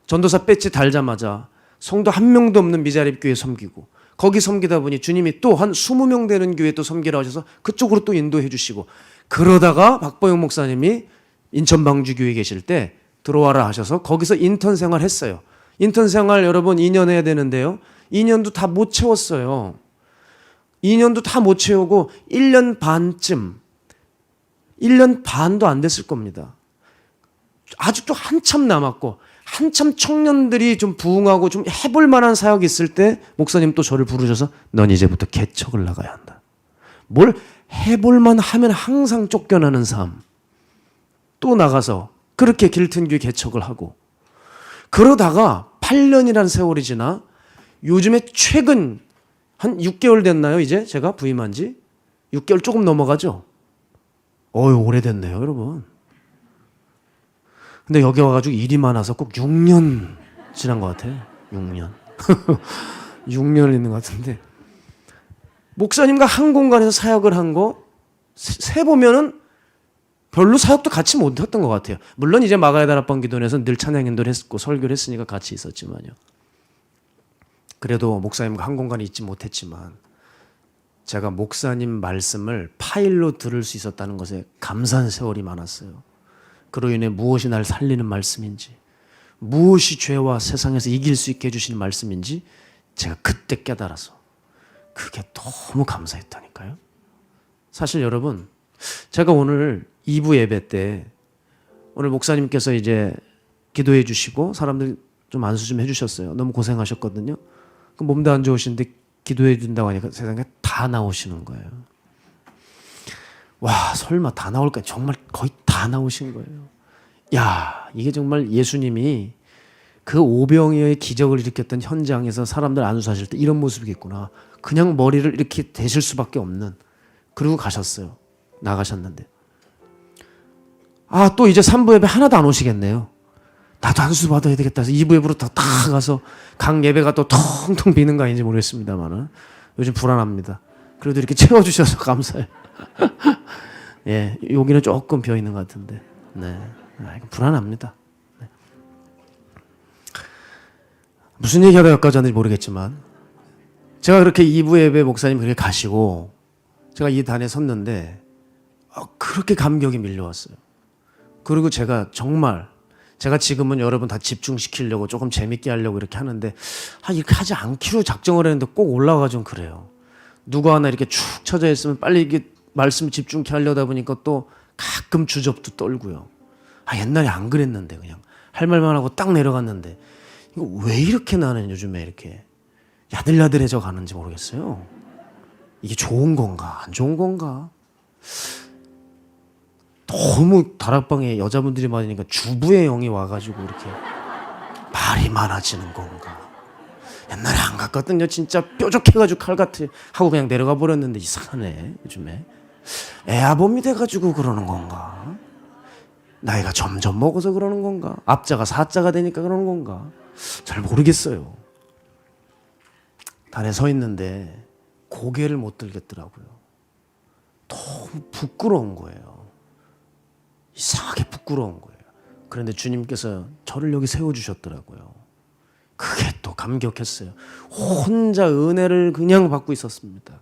전도사 배지 달자마자 성도 한 명도 없는 미자립 교회 섬기고, 거기 섬기다 보니 주님이 또 한 20명 되는 교회 또 섬기라 하셔서 그쪽으로 또 인도해 주시고, 그러다가 박보영 목사님이 인천 방주 교회에 계실 때 들어와라 하셔서 거기서 인턴 생활 했어요. 인턴 생활 여러분 2년 해야 되는데요. 2년도 다 못 채웠어요. 2년도 다 못 채우고 1년 반쯤, 1년 반도 안 됐을 겁니다. 아직도 한참 남았고, 한참 청년들이 좀 부흥하고 좀 해볼 만한 사역이 있을 때 목사님 또 저를 부르셔서 넌 이제부터 개척을 나가야 한다. 뭘 해볼만 하면 항상 쫓겨나는 삶. 또 나가서 그렇게 길튼교 개척을 하고, 그러다가 8년이라는 세월이 지나 요즘에 최근 한 6개월 됐나요? 이제 제가 부임한 지 6개월 조금 넘어가죠? 오래됐네요, 여러분. 근데 여기 와가지고 일이 많아서 꼭 6년 지난 것 같아. 6년. 6년을 있는 것 같은데, 목사님과 한 공간에서 사역을 한 거 세보면은 별로 사역도 같이 못했던 것 같아요. 물론 이제 마가의 다락방 기도원에서 늘 찬양 인도를 했고 설교를 했으니까 같이 있었지만요. 그래도 목사님과 한 공간에 있지 못했지만 제가 목사님 말씀을 파일로 들을 수 있었다는 것에 감사한 세월이 많았어요. 그로 인해 무엇이 날 살리는 말씀인지, 무엇이 죄와 세상에서 이길 수 있게 해주시는 말씀인지 제가 그때 깨달아서 그게 너무 감사했다니까요. 사실 여러분, 제가 오늘 2부 예배 때 오늘 목사님께서 이제 기도해 주시고 사람들 좀 안수 좀 해주셨어요. 너무 고생하셨거든요. 몸도 안 좋으신데 기도해 준다고 하니까 세상에 다 나오시는 거예요. 와, 설마 다 나올까? 정말 거의 다 나오신 거예요. 야, 이게 정말 예수님이 그 오병이어의 기적을 일으켰던 현장에서 사람들 안수하실 때 이런 모습이겠구나. 그냥 머리를 이렇게 대실 수밖에 없는. 그리고 가셨어요. 나가셨는데. 또 이제 3부 예배 하나도 안 오시겠네요. 나도 안수 받아야 되겠다 해서 2부 예배로 다 가서 각 예배가 또 텅텅 비는 거 아닌지 모르겠습니다만은 요즘 불안합니다. 그래도 이렇게 채워주셔서 감사해요. 예, 여기는 조금 비어 있는 것 같은데. 네. 불안합니다. 네. 무슨 얘기하다 여기까지 왔는지 모르겠지만 제가 그렇게 2부 예배 목사님 그렇게 가시고 제가 이 단에 섰는데 그렇게 감격이 밀려왔어요. 그리고 제가 정말 제가 지금은 여러분 다 집중시키려고 조금 재밌게 하려고 이렇게 하는데 이렇게 하지 않기로 작정을 했는데 꼭 올라가 좀 그래요. 누가 하나 이렇게 축 처져 있으면 빨리 이게 말씀 집중케 하려다 보니까 또 가끔 주접도 떨고요. 옛날에 안 그랬는데 그냥 할 말만 하고 딱 내려갔는데 이거 왜 이렇게 나는 요즘에 이렇게 야들야들해져 가는지 모르겠어요. 이게 좋은 건가 안 좋은 건가? 너무 다락방에 여자분들이 많으니까 주부의 영이 와가지고 이렇게 말이 많아지는 건가? 옛날에 안 갔거든요. 진짜 뾰족해가지고 칼같이 하고 그냥 내려가 버렸는데 이상하네 요즘에. 애아범이 돼가지고 그러는 건가? 나이가 점점 먹어서 그러는 건가? 앞자가 사자가 되니까 그러는 건가? 잘 모르겠어요. 단에 서 있는데 고개를 못 들겠더라고요. 너무 부끄러운 거예요. 이상하게 부끄러운 거예요. 그런데 주님께서 저를 여기 세워주셨더라고요. 그게 또 감격했어요. 혼자 은혜를 그냥 받고 있었습니다.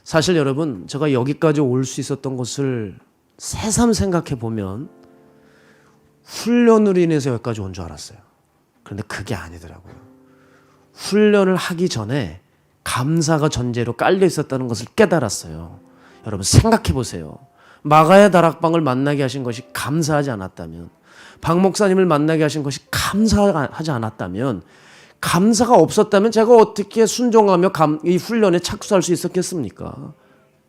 사실 여러분 제가 여기까지 올 수 있었던 것을 새삼 생각해 보면 훈련으로 인해서 여기까지 온 줄 알았어요. 그런데 그게 아니더라고요. 훈련을 하기 전에 감사가 전제로 깔려 있었다는 것을 깨달았어요. 여러분 생각해 보세요. 마가야 다락방을 만나게 하신 것이 감사하지 않았다면, 박 목사님을 만나게 하신 것이 감사하지 않았다면, 감사가 없었다면 제가 어떻게 순종하며 이 훈련에 착수할 수 있었겠습니까?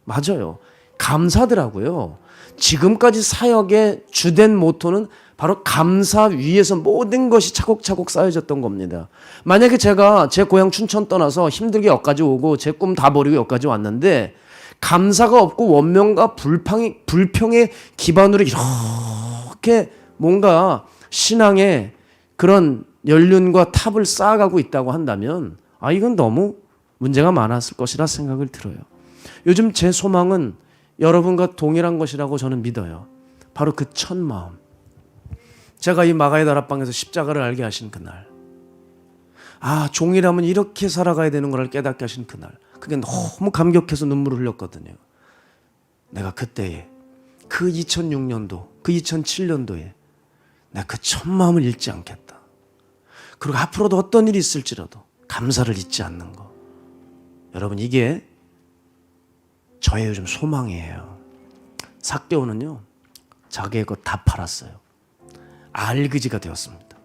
맞아요. 감사더라고요. 지금까지 사역의 주된 모토는 바로 감사 위에서 모든 것이 차곡차곡 쌓여졌던 겁니다. 만약에 제가 제 고향 춘천 떠나서 힘들게 여기까지 오고 제 꿈 다 버리고 여기까지 왔는데 감사가 없고 원명과 불평의 기반으로 이렇게 뭔가 신앙의 그런 연륜과 탑을 쌓아가고 있다고 한다면 이건 너무 문제가 많았을 것이라 생각을 들어요. 요즘 제 소망은 여러분과 동일한 것이라고 저는 믿어요. 바로 그 첫 마음. 제가 이 마가의 다락방에서 십자가를 알게 하신 그날, 종이라면 이렇게 살아가야 되는 걸 깨닫게 하신 그날, 그게 너무 감격해서 눈물을 흘렸거든요. 내가 그때에 그 2006년도 그 2007년도에 내가 그 첫 마음을 잃지 않겠다. 그리고 앞으로도 어떤 일이 있을지라도 감사를 잊지 않는 거. 여러분 이게 저의 요즘 소망이에요. 삭개오는요 자기의 것 다 팔았어요. 알그지가 되었습니다.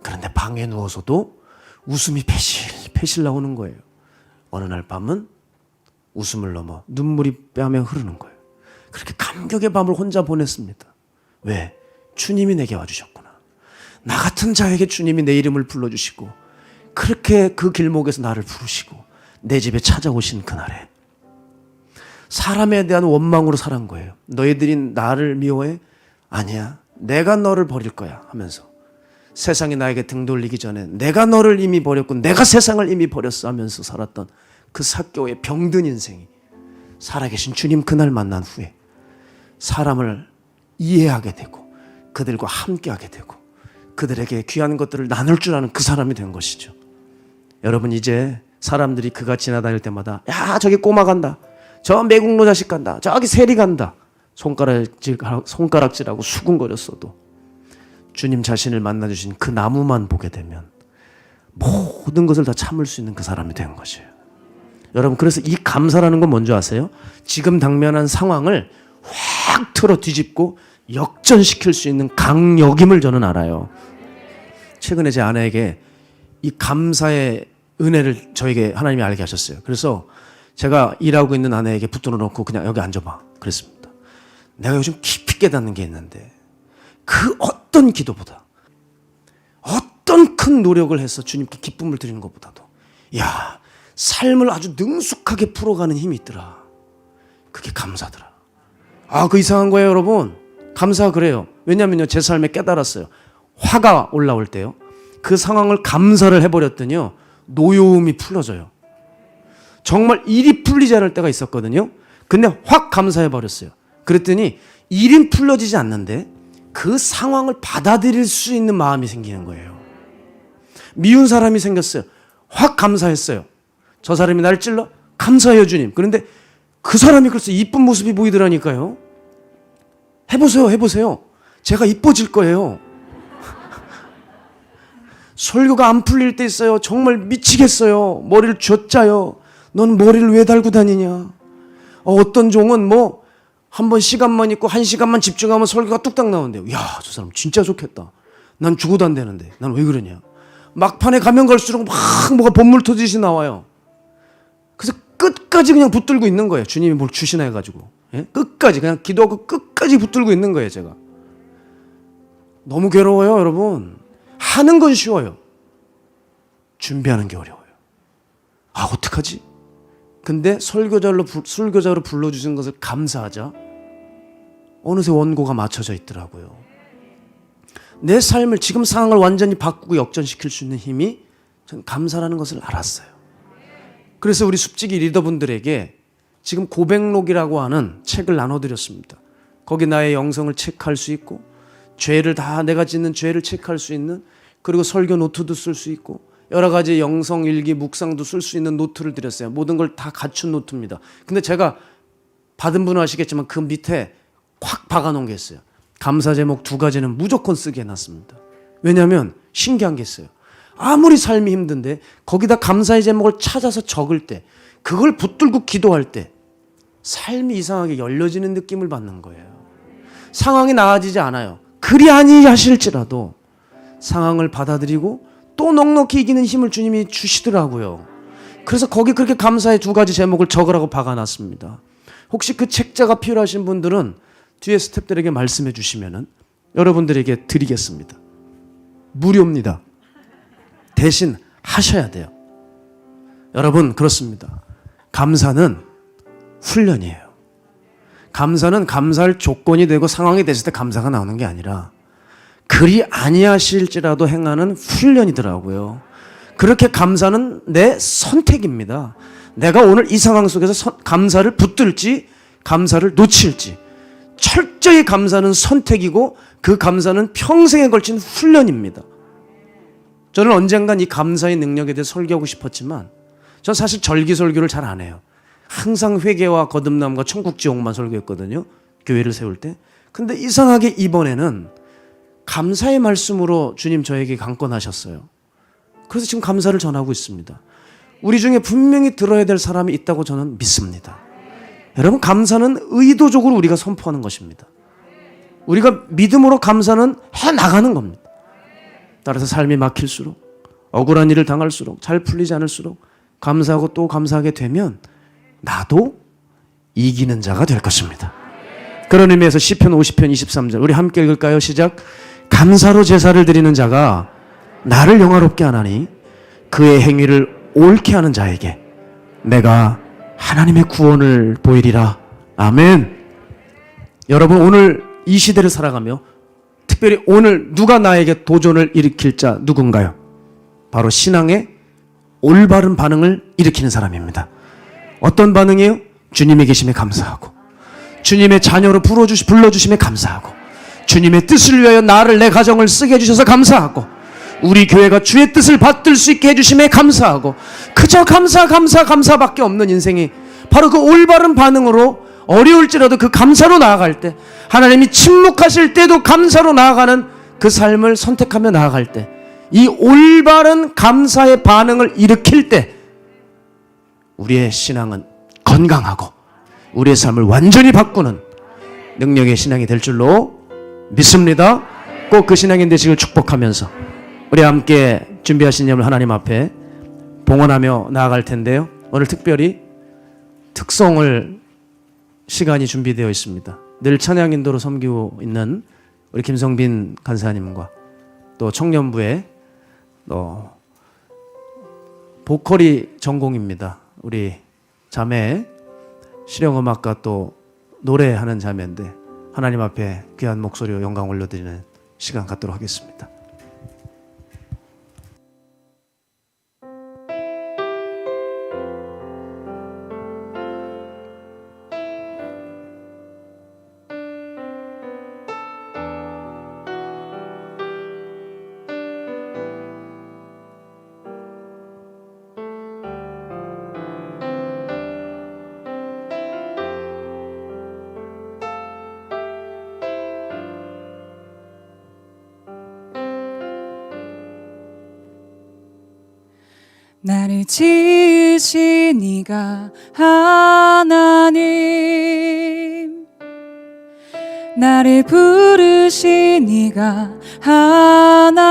그런데 방에 누워서도 웃음이 패실 나오는 거예요. 어느 날 밤은 웃음을 넘어 눈물이 뺨에 흐르는 거예요. 그렇게 감격의 밤을 혼자 보냈습니다. 왜? 주님이 내게 와주셨구나. 나 같은 자에게 주님이 내 이름을 불러주시고 그렇게 그 길목에서 나를 부르시고 내 집에 찾아오신 그날에 사람에 대한 원망으로 살한 거예요. 너희들이 나를 미워해? 아니야. 내가 너를 버릴 거야 하면서 세상이 나에게 등 돌리기 전에 내가 너를 이미 버렸고 내가 세상을 이미 버렸어 하면서 살았던 그 삭개오의 병든 인생이 살아계신 주님 그날 만난 후에 사람을 이해하게 되고 그들과 함께하게 되고 그들에게 귀한 것들을 나눌 줄 아는 그 사람이 된 것이죠. 여러분 이제 사람들이 그가 지나다닐 때마다 야 저기 꼬마 간다, 저 매국노 자식 간다, 저기 세리 간다 손가락질하고 수군거렸어도 주님 자신을 만나주신 그 나무만 보게 되면 모든 것을 다 참을 수 있는 그 사람이 된 것이에요. 여러분 그래서 이 감사라는 건 뭔지 아세요? 지금 당면한 상황을 확 틀어 뒤집고 역전시킬 수 있는 강력임을 저는 알아요. 최근에 제 아내에게 이 감사의 은혜를 저에게 하나님이 알게 하셨어요. 그래서 제가 일하고 있는 아내에게 붙들어 놓고 그냥 여기 앉아봐 그랬습니다. 내가 요즘 깊이 깨닫는 게 있는데 그 어떤 기도보다 어떤 큰 노력을 해서 주님께 기쁨을 드리는 것보다도 야, 삶을 아주 능숙하게 풀어가는 힘이 있더라. 그게 감사더라. 아, 그 이상한 거예요, 여러분. 감사가 그래요. 왜냐면요, 제 삶에 깨달았어요. 화가 올라올 때요, 그 상황을 감사를 해버렸더니요, 노여움이 풀어져요. 정말 일이 풀리지 않을 때가 있었거든요. 근데 확 감사해버렸어요. 그랬더니 일은 풀려지지 않는데 그 상황을 받아들일 수 있는 마음이 생기는 거예요. 미운 사람이 생겼어요. 확 감사했어요. 저 사람이 나를 찔러? 감사해요, 주님. 그런데 그 사람이 글쎄 이쁜 모습이 보이더라니까요. 해보세요. 제가 이뻐질 거예요. 설교가 안 풀릴 때 있어요. 정말 미치겠어요. 머리를 쥐어짜요. 넌 머리를 왜 달고 다니냐. 어떤 종은 뭐 한 번 시간만 있고 1시간만 집중하면 설교가 뚝딱 나오는데요. 야, 저 사람 진짜 좋겠다. 난 죽어도 안 되는데. 난 왜 그러냐. 막판에 가면 갈수록 막 뭐가 본물 터지듯이 나와요. 그래서 끝까지 그냥 붙들고 있는 거예요. 주님이 뭘 주시나 해가지고. 예? 끝까지 그냥 기도하고 끝까지 붙들고 있는 거예요, 제가. 너무 괴로워요, 여러분. 하는 건 쉬워요. 준비하는 게 어려워요. 아, 어떡하지? 근데 설교자로 불러주신 것을 감사하자 어느새 원고가 맞춰져 있더라고요. 내 삶을, 지금 상황을 완전히 바꾸고 역전시킬 수 있는 힘이 저는 감사라는 것을 알았어요. 그래서 우리 숲지기 리더분들에게 지금 고백록이라고 하는 책을 나눠드렸습니다. 거기 나의 영성을 체크할 수 있고, 죄를 다 내가 짓는 죄를 체크할 수 있는, 그리고 설교 노트도 쓸 수 있고, 여러 가지 영성 일기 묵상도 쓸 수 있는 노트를 드렸어요. 모든 걸 다 갖춘 노트입니다. 근데 제가 받은 분은 아시겠지만 그 밑에 확 박아놓은 게 있어요. 감사 제목 2가지는 무조건 쓰게 해놨습니다. 왜냐하면 신기한 게 있어요. 아무리 삶이 힘든데 거기다 감사의 제목을 찾아서 적을 때, 그걸 붙들고 기도할 때 삶이 이상하게 열려지는 느낌을 받는 거예요. 상황이 나아지지 않아요. 그리 아니하실지라도 상황을 받아들이고 또 넉넉히 이기는 힘을 주님이 주시더라고요. 그래서 거기 그렇게 감사의 2가지 제목을 적으라고 박아놨습니다. 혹시 그 책자가 필요하신 분들은 뒤에 스태프들에게 말씀해 주시면은 여러분들에게 드리겠습니다. 무료입니다. 대신 하셔야 돼요. 여러분, 그렇습니다. 감사는 훈련이에요. 감사는 감사할 조건이 되고 상황이 됐을 때 감사가 나오는 게 아니라 그리 아니하실지라도 행하는 훈련이더라고요. 그렇게 감사는 내 선택입니다. 내가 오늘 이 상황 속에서 감사를 붙들지 감사를 놓칠지, 철저히 감사는 선택이고 그 감사는 평생에 걸친 훈련입니다. 저는 언젠간 이 감사의 능력에 대해 설교하고 싶었지만 전 사실 절기설교를 잘 안 해요. 항상 회개와 거듭남과 천국지옥만 설교했거든요, 교회를 세울 때. 근데 이상하게 이번에는 감사의 말씀으로 주님 저에게 강권하셨어요. 그래서 지금 감사를 전하고 있습니다. 우리 중에 분명히 들어야 될 사람이 있다고 저는 믿습니다. 여러분, 감사는 의도적으로 우리가 선포하는 것입니다. 우리가 믿음으로 감사는 해나가는 겁니다. 따라서 삶이 막힐수록, 억울한 일을 당할수록, 잘 풀리지 않을수록 감사하고 또 감사하게 되면 나도 이기는 자가 될 것입니다. 그런 의미에서 시편 50편 23절 우리 함께 읽을까요? 시작. 감사로 제사를 드리는 자가 나를 영화롭게 하나니 그의 행위를 옳게 하는 자에게 내가 하나님의 구원을 보이리라. 아멘. 여러분, 오늘 이 시대를 살아가며 특별히 오늘 누가 나에게 도전을 일으킬 자 누군가요? 바로 신앙의 올바른 반응을 일으키는 사람입니다. 어떤 반응이에요? 주님의 계심에 감사하고, 주님의 자녀로 불러주심에 감사하고, 주님의 뜻을 위하여 나를, 내 가정을 쓰게 해주셔서 감사하고, 우리 교회가 주의 뜻을 받들 수 있게 해주심에 감사하고, 그저 감사밖에 없는 인생이 바로 그 올바른 반응으로 어려울지라도 그 감사로 나아갈 때, 하나님이 침묵하실 때도 감사로 나아가는 그 삶을 선택하며 나아갈 때, 이 올바른 감사의 반응을 일으킬 때 우리의 신앙은 건강하고 우리의 삶을 완전히 바꾸는 능력의 신앙이 될 줄로 믿습니다. 꼭 그 신앙인 되시길 축복하면서 우리 함께 준비하신 예물 하나님 앞에 봉헌하며 나아갈 텐데요, 오늘 특별히 특송을 시간이 준비되어 있습니다. 늘 찬양 인도로 섬기고 있는 우리 김성빈 간사님과 또 청년부의 보컬이 전공입니다. 우리 자매 실용음악과 또 노래하는 자매인데 하나님 앞에 귀한 목소리로 영광 올려드리는 시간 갖도록 하겠습니다. 나를 지으신 이가 하나님, 나를 부르신 이가 하나님,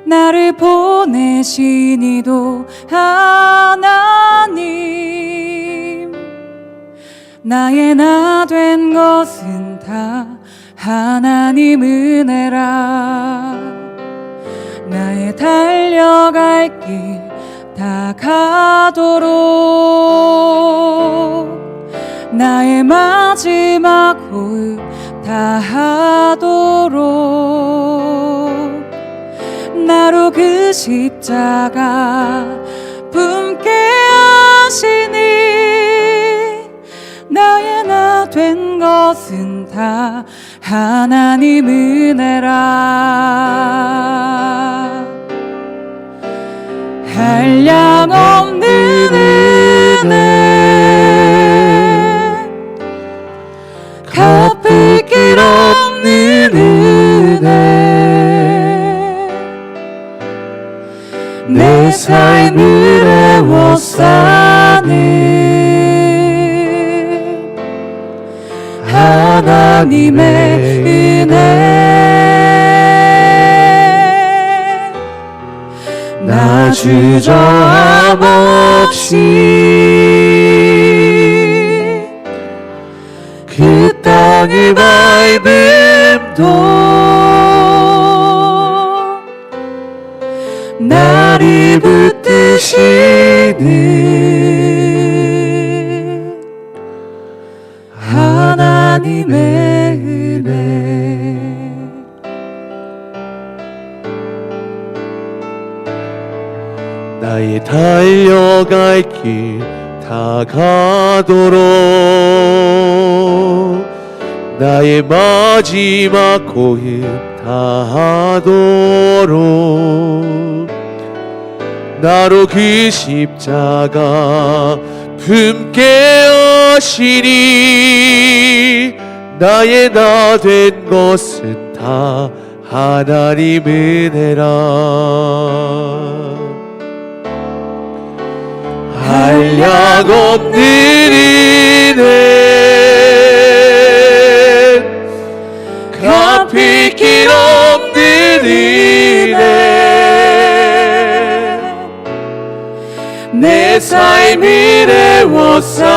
나를 보내신 이도 하나님, 나의 나 된 것은 다 하나님 은혜라. 나의 달려갈 길 다 가도록, 나의 마지막 호흡 다 하도록, 나로 그 십자가 품게 하시니, 나의 나 된 것은 다 하나님 은혜라. 한량없는 은혜, 갚을 길 없는 은혜, 내 삶을 애워싸는 하나님의 은혜. 나 주저함 없이 그 땅을 밟음도 나를 붙드시는 하나님의 은혜. 나의 달려갈 길 다 가도록, 나의 마지막 호흡 다 하도록, 나로 그 십자가 품게 하시니, 나의 나 된 것은 다 하나님 은혜라. 한량없는 은혜, 갚을 길 없는 은혜, 내 삶을 애워싸는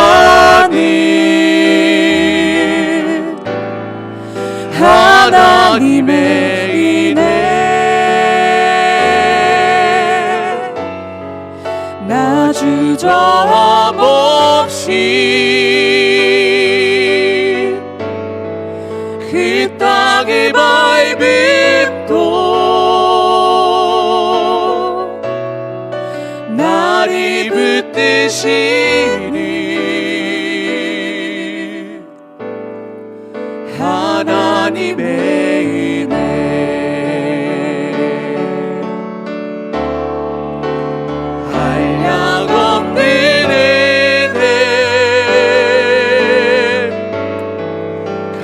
하나님의 은혜. 나 주저함 없이 그 땅을 밟음도 나를 붙드시니 하나님의 은혜. 한량없는 은혜,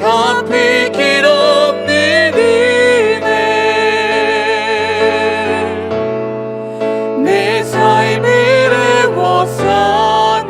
갚을 길 없는 은혜, 내 삶을 애워싸는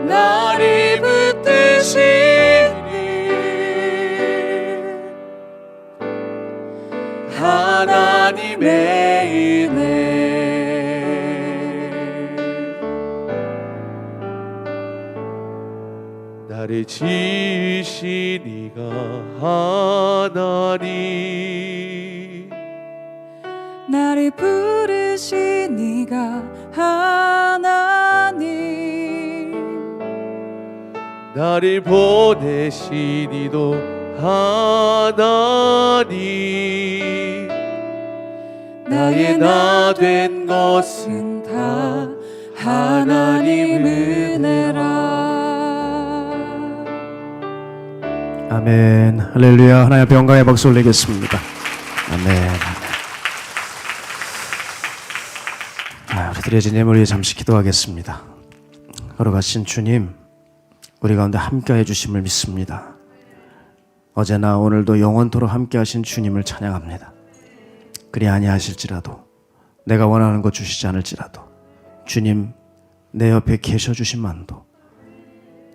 나를 붙드시니 하나님의 은혜 나를 지으시니가 하나님 나를 부르시니가 하나님 나를 보내시니도 하나님 나의 나 된 것은 다 하나님 은혜라. 아멘. 할렐루야. 하나님 앞에 영광의 박수 올리겠습니다. 아멘. 우리 드려진 예물 위해 잠시 기도하겠습니다. 걸어가신 주님, 우리 가운데 함께해 주심을 믿습니다. 어제나 오늘도 영원토록 함께하신 주님을 찬양합니다. 그리 아니하실지라도, 내가 원하는 것 주시지 않을지라도, 주님 내 옆에 계셔 주심만도,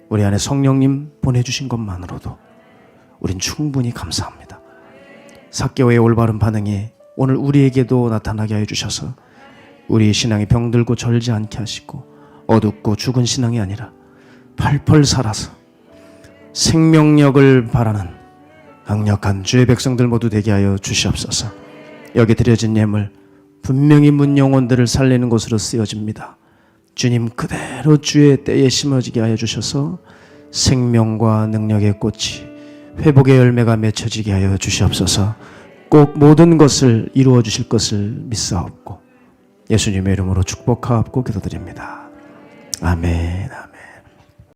우리 안에 성령님 보내주신 것만으로도 우린 충분히 감사합니다. 삭개오의 올바른 반응이 오늘 우리에게도 나타나게 하여 주셔서 우리 신앙이 병들고 절지 않게 하시고 어둡고 죽은 신앙이 아니라 펄펄 살아서 생명력을 바라는 강력한 주의 백성들 모두 되게 하여 주시옵소서. 여기 드려진 예물 분명히 문 영혼들을 살리는 것으로 쓰여집니다. 주님 그대로 주의 때에 심어지게 하여 주셔서 생명과 능력의 꽃이 회복의 열매가 맺혀지게 하여 주시옵소서. 꼭 모든 것을 이루어 주실 것을 믿사옵고 예수님의 이름으로 축복하옵고 기도드립니다. 아멘.